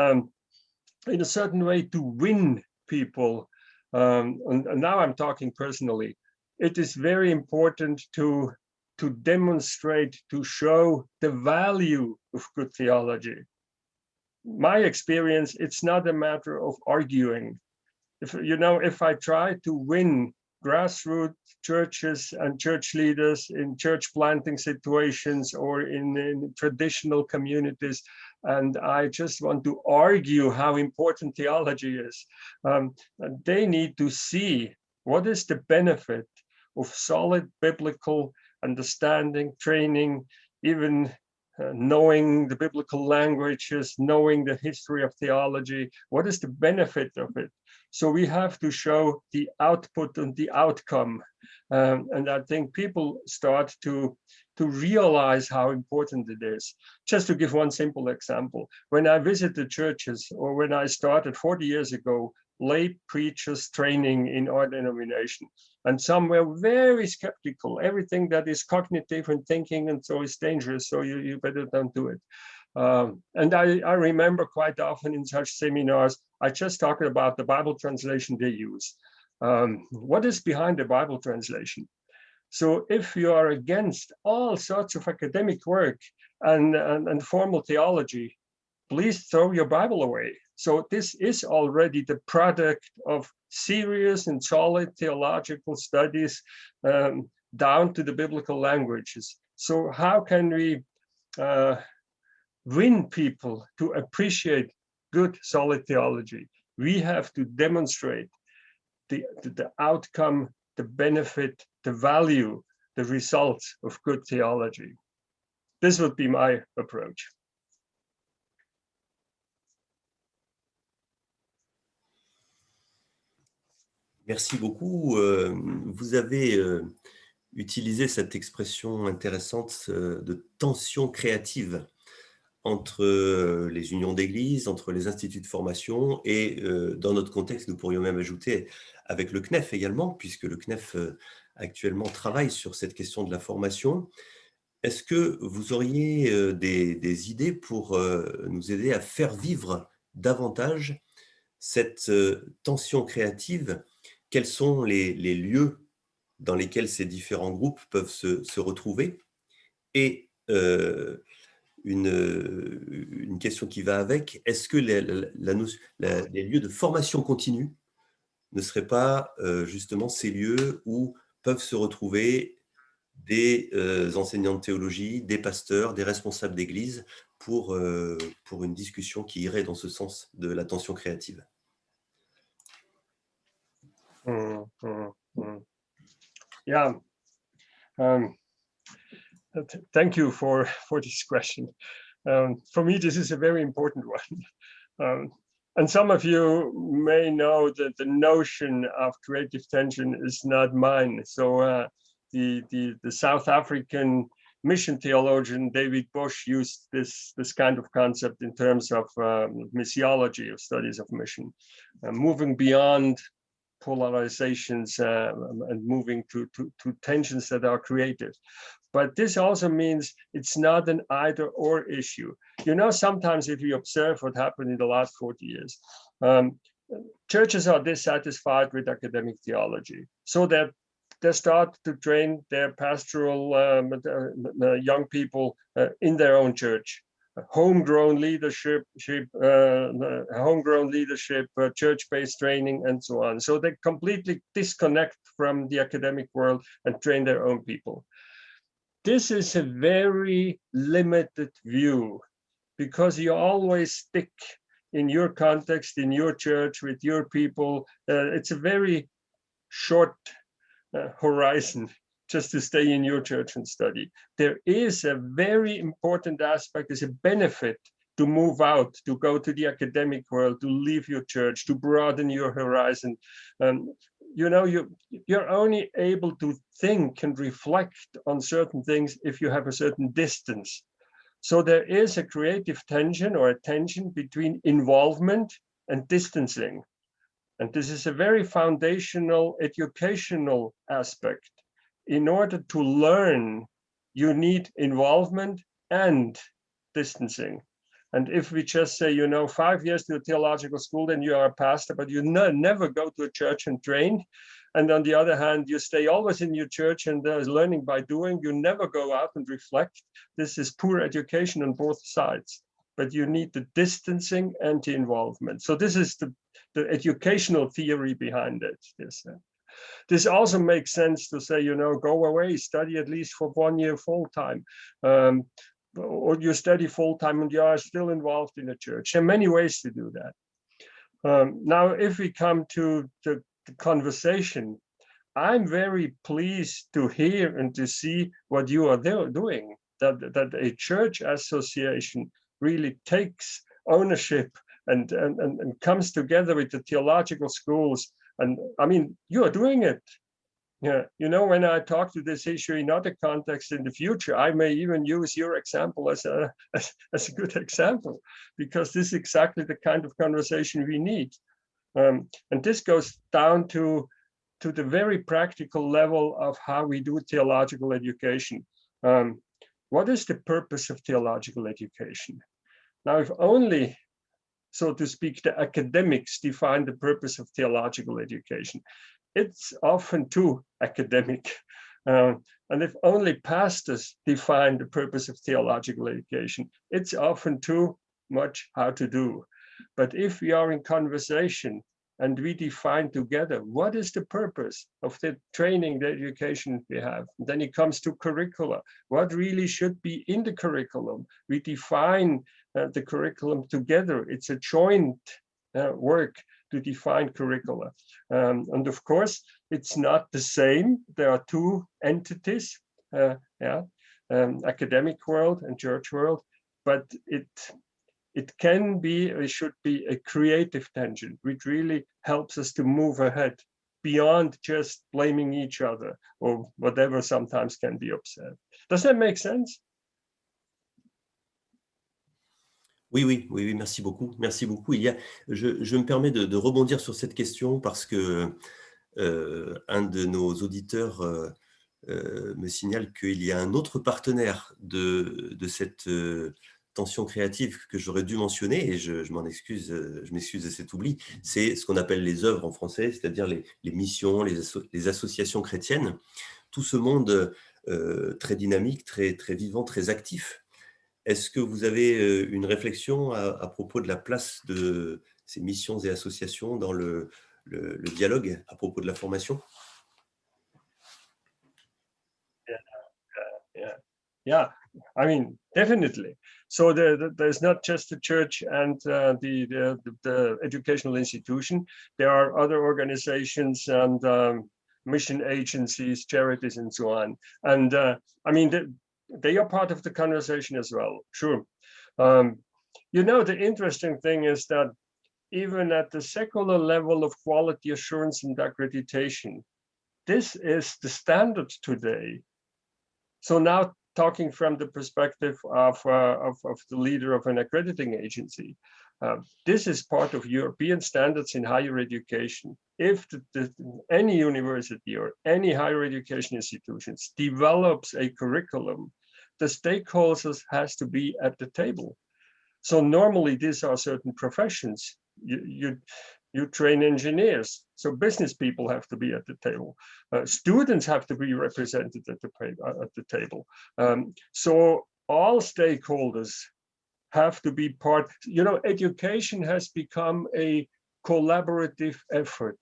in a certain way to win people. And now I'm talking personally. It is very important to to demonstrate, to show the value of good theology. My experience, it's not a matter of arguing. If I try to win grassroots churches and church leaders in church planting situations or in traditional communities, and I just want to argue how important theology is, they need to see what is the benefit of solid biblical understanding, training, even knowing the biblical languages, knowing the history of theology. What is the benefit of it? So we have to show the output and the outcome. And I think people start to realize how important it is. Just to give one simple example, when I visited churches, or when I started 40 years ago, lay preachers training in our denomination, and some were very skeptical. Everything that is cognitive and thinking and so is dangerous, so you better don't do it. And I remember quite often in such seminars, I just talked about the Bible translation they use. What is behind the Bible translation? So if you are against all sorts of academic work and formal theology, please throw your Bible away. So this is already the product of serious and solid theological studies down to the biblical languages. So how can we win people to appreciate good, solid theology? We have to demonstrate the outcome, the benefit, the value, the results of good theology. This would be my approach. Merci beaucoup. Vous avez utilisé cette expression intéressante de tension créative entre les unions d'église, entre les instituts de formation et dans notre contexte, nous pourrions même ajouter avec le CNEF également, puisque le CNEF actuellement travaille sur cette question de la formation. Est-ce que vous auriez des idées pour nous aider à faire vivre davantage cette tension créative? Quels sont les lieux dans lesquels ces différents groupes peuvent se retrouver? Et une question qui va avec, est-ce que les lieux de formation continue ne seraient pas justement ces lieux où peuvent se retrouver des enseignants de théologie, des pasteurs, des responsables d'église pour une discussion qui irait dans ce sens de la tension créative? Yeah. Thank you for this question. For me, this is a very important one. And some of you may know that the notion of creative tension is not mine. So the South African mission theologian David Bush used this kind of concept in terms of missiology, of studies of mission, moving beyond polarizations and moving to tensions that are creative. But this also means it's not an either or issue. Sometimes if you observe what happened in the last 40 years, churches are dissatisfied with academic theology, so that they start to train their pastoral young people in their own church. Homegrown leadership, church-based training, and so on. So they completely disconnect from the academic world and train their own people. This is a very limited view, because you always stick in your context, in your church, with your people. It's a very short horizon just to stay in your church and study. There is a very important aspect, is a benefit to move out, to go to the academic world, to leave your church, to broaden your horizon. You're only able to think and reflect on certain things if you have a certain distance. So there is a creative tension, or a tension between involvement and distancing. And this is a very foundational educational aspect. In order to learn, you need involvement and distancing. And if we just say, 5 years to a theological school, then you are a pastor, but you never go to a church and train, and on the other hand, you stay always in your church and there's learning by doing. You never go out and reflect. This is poor education on both sides. But you need the distancing and the involvement. So this is the educational theory behind it. This also makes sense to say, go away, study at least for 1 year full time. Or you study full time and you are still involved in the church. There are many ways to do that. Now, if we come to the conversation, I'm very pleased to hear and to see what you are doing, that a church association really takes ownership and comes together with the theological schools. And I mean, you are doing it. Yeah, when I talk to this issue in other contexts in the future, I may even use your example as a good example, because this is exactly the kind of conversation we need. And this goes down to the very practical level of how we do theological education. What is the purpose of theological education? Now, if only, so to speak, the academics define the purpose of theological education, it's often too academic. And if only pastors define the purpose of theological education, it's often too much how to do. But if we are in conversation and we define together what is the purpose of the training, the education we have, then it comes to curricula. What really should be in the curriculum? We define the curriculum together. It's a joint work to define curricula. And of course, it's not the same. There are two entities, academic world and church world, but it can be, it should be a creative tension, which really helps us to move ahead beyond just blaming each other or whatever sometimes can be observed. Does that make sense? Oui, merci beaucoup. Merci beaucoup. Je me permets de rebondir sur cette question parce que un de nos auditeurs me signale qu'il y a un autre partenaire de cette tension créative que j'aurais dû mentionner, et je m'excuse de cet oubli. C'est ce qu'on appelle les œuvres en français, c'est-à-dire les missions, les associations chrétiennes. Tout ce monde très dynamique, très vivant, très actif. Est-ce que vous avez une réflexion à propos de la place de ces missions et associations dans le dialogue à propos de la formation? Yeah, I mean, definitely. So there's not just the church and the educational institution. There are other organizations and mission agencies, charities, and so on. And I mean, they are part of the conversation as well, sure. The interesting thing is that even at the secular level of quality assurance and accreditation, this is the standard today. So now, talking from the perspective of the leader of an accrediting agency, this is part of European standards in higher education. If any university or any higher education institutions develops a curriculum, the stakeholders has to be at the table. So normally these are certain professions. You train engineers, so business people have to be at the table. Students have to be represented at the table. So all stakeholders have to be part. Education has become a collaborative effort.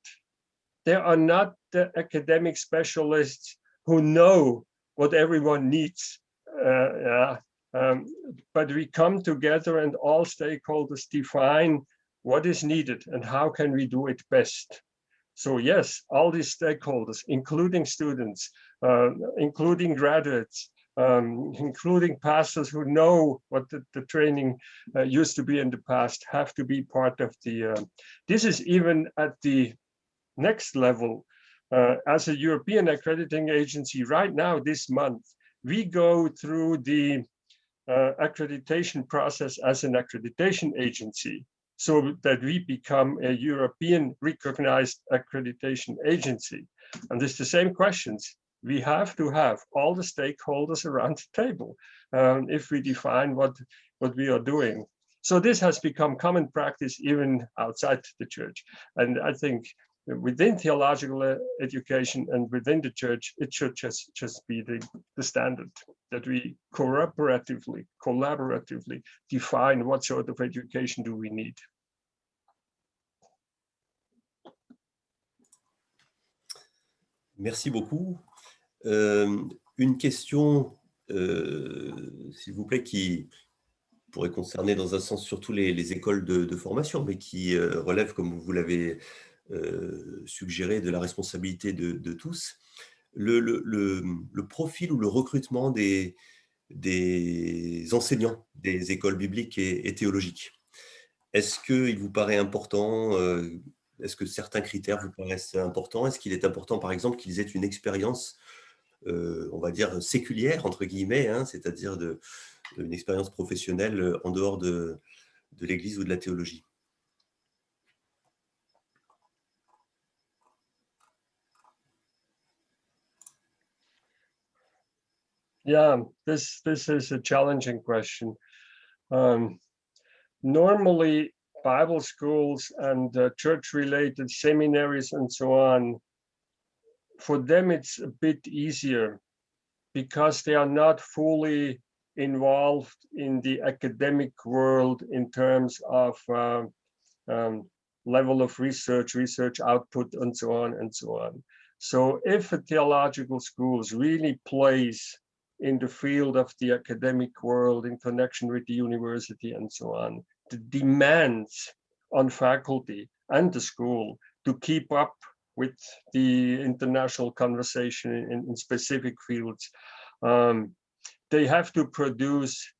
There are not the academic specialists who know what everyone needs. But we come together and all stakeholders define what is needed and how can we do it best. So yes, all these stakeholders, including students, including graduates, including pastors who know what the training used to be in the past, have to be part of the, this is even at the next level. As a European accrediting agency right now, this month, we go through the accreditation process as an accreditation agency, so that we become a European recognized accreditation agency. And it's the same questions. We have to have all the stakeholders around the table if we define what we are doing. So this has become common practice even outside the church. And I think within theological education and within the church, it should just be the standard that we collaboratively define what sort of education do we need. Merci beaucoup. Une question, s'il vous plaît, qui pourrait concerner dans un sens surtout les écoles de formation, mais qui relève, comme vous l'avez suggéré, de la responsabilité de tous. Le profil ou le recrutement des enseignants des écoles bibliques et théologiques. Est-ce qu'il vous paraît important, est-ce que certains critères vous paraissent importants? Est-ce qu'il est important, par exemple, qu'ils aient une expérience, on va dire, séculière, entre guillemets, hein, c'est-à-dire une expérience professionnelle en dehors de l'Église ou de la théologie? Yeah, this is a challenging question. Normally, Bible schools and church-related seminaries and so on, for them it's a bit easier because they are not fully involved in the academic world in terms of level of research output, and so on and so on. So if a theological school really plays in the field of the academic world in connection with the university and so on, the demands on faculty and the school to keep up with the international conversation in specific fields, they have to produce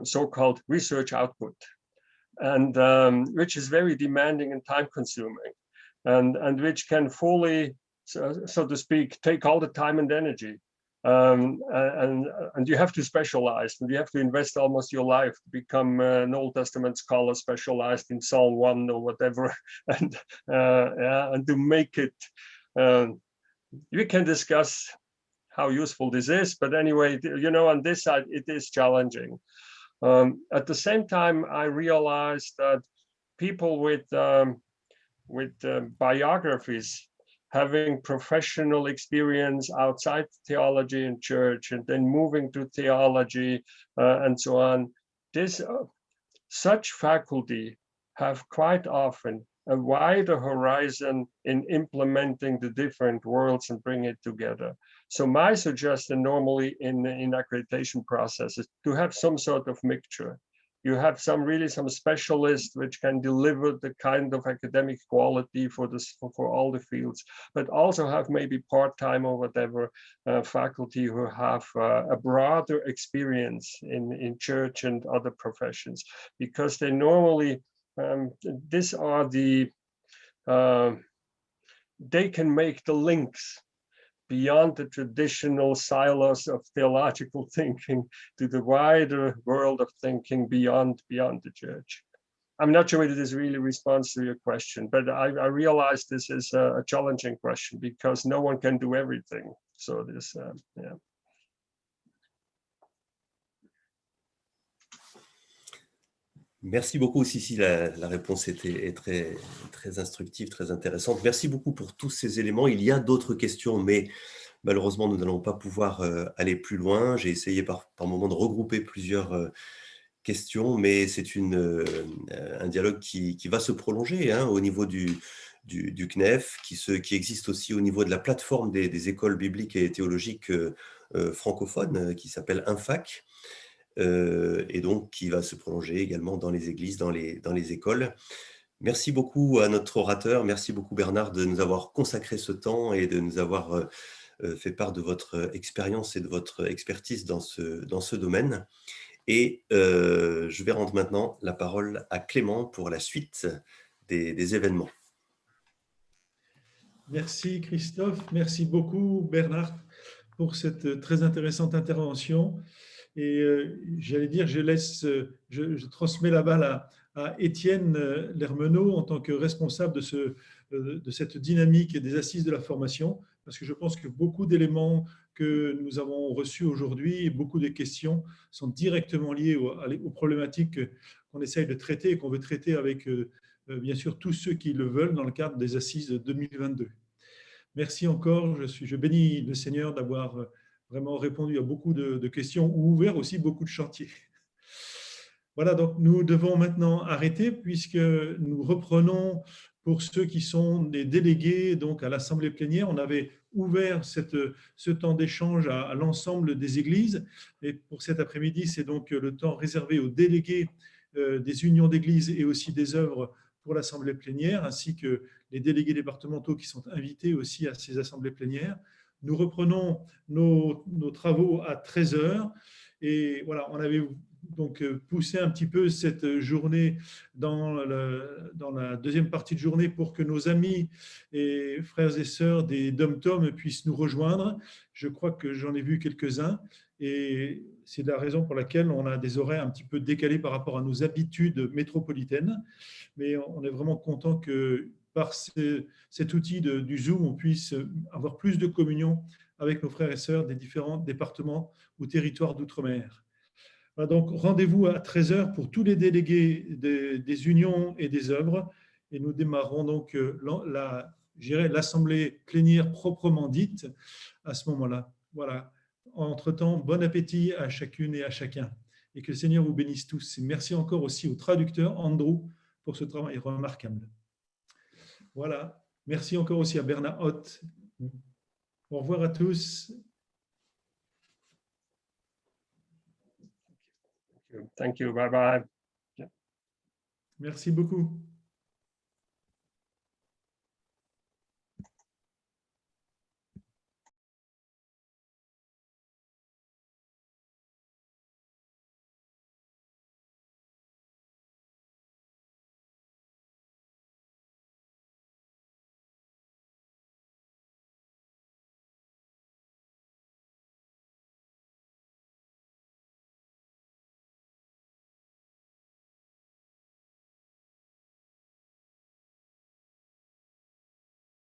so-called research output, and which is very demanding and time-consuming, and which can fully, so to speak, take all the time and energy. And you have to specialize, and you have to invest almost your life to become an Old Testament scholar specialized in Psalm 1 or whatever, and to make it. We can discuss how useful this is, but anyway, you know, on this side it is challenging. At the same time, I realized that people with biographies, having professional experience outside theology and church, and then moving to theology and so on, such faculty have quite often a wider horizon in implementing the different worlds and bring it together. So my suggestion normally in accreditation processes to have some sort of mixture. You have some specialists which can deliver the kind of academic quality for all the fields, but also have maybe part-time or whatever faculty who have a broader experience in church and other professions, because they normally these are they can make the links beyond the traditional silos of theological thinking to the wider world of thinking beyond the church. I'm not sure whether this really responds to your question, but I realize this is a challenging question because no one can do everything. So this, yeah. Merci beaucoup aussi, la réponse est très instructive, très intéressante. Merci beaucoup pour tous ces éléments. Il y a d'autres questions, mais malheureusement, nous n'allons pas pouvoir aller plus loin. J'ai essayé par moment de regrouper plusieurs questions, mais c'est un dialogue qui va se prolonger hein, au niveau du CNEF, qui existe aussi au niveau de la plateforme des écoles bibliques et théologiques francophones, qui s'appelle Unfac. Et donc qui va se prolonger également dans les églises, dans les écoles. Merci beaucoup à notre orateur, merci beaucoup Bernhard de nous avoir consacré ce temps et de nous avoir fait part de votre expérience et de votre expertise dans ce domaine. Et je vais rendre maintenant la parole à Clément pour la suite des événements. Merci Christophe, merci beaucoup Bernhard pour cette très intéressante intervention. Et j'allais dire, je transmets la balle à Etienne LHEREMENAULT en tant que responsable de cette dynamique et des assises de la formation parce que je pense que beaucoup d'éléments que nous avons reçus aujourd'hui et beaucoup de questions sont directement liées aux problématiques qu'on essaye de traiter et qu'on veut traiter avec, bien sûr, tous ceux qui le veulent dans le cadre des Assises 2022. Merci encore. Je bénis le Seigneur d'avoir vraiment répondu à beaucoup de questions ou ouvert aussi beaucoup de chantiers. Voilà, donc nous devons maintenant arrêter puisque nous reprenons pour ceux qui sont des délégués donc à l'Assemblée plénière. On avait ouvert ce temps d'échange à l'ensemble des églises. Et pour cet après-midi, c'est donc le temps réservé aux délégués des unions d'églises et aussi des œuvres pour l'Assemblée plénière, ainsi que les délégués départementaux qui sont invités aussi à ces assemblées plénières. Nous reprenons nos travaux à 13 h. Et voilà, on avait donc poussé un petit peu cette journée dans la deuxième partie de journée pour que nos amis et frères et sœurs des dom-tom puissent nous rejoindre. Je crois que j'en ai vu quelques-uns et c'est la raison pour laquelle on a des horaires un petit peu décalés par rapport à nos habitudes métropolitaines. Mais on est vraiment content que par cet outil du Zoom, on puisse avoir plus de communion avec nos frères et sœurs des différents départements ou territoires d'outre-mer. Voilà, donc rendez-vous à 13 h pour tous les délégués des unions et des œuvres. Et nous démarrons donc l'assemblée plénière proprement dite à ce moment-là. Voilà. Entre-temps, bon appétit à chacune et à chacun. Et que le Seigneur vous bénisse tous. Et merci encore aussi au traducteur Andrew pour ce travail remarquable. Voilà. Merci encore aussi à Bernhard OTT. Au revoir à tous. Thank you. Bye bye. Merci beaucoup.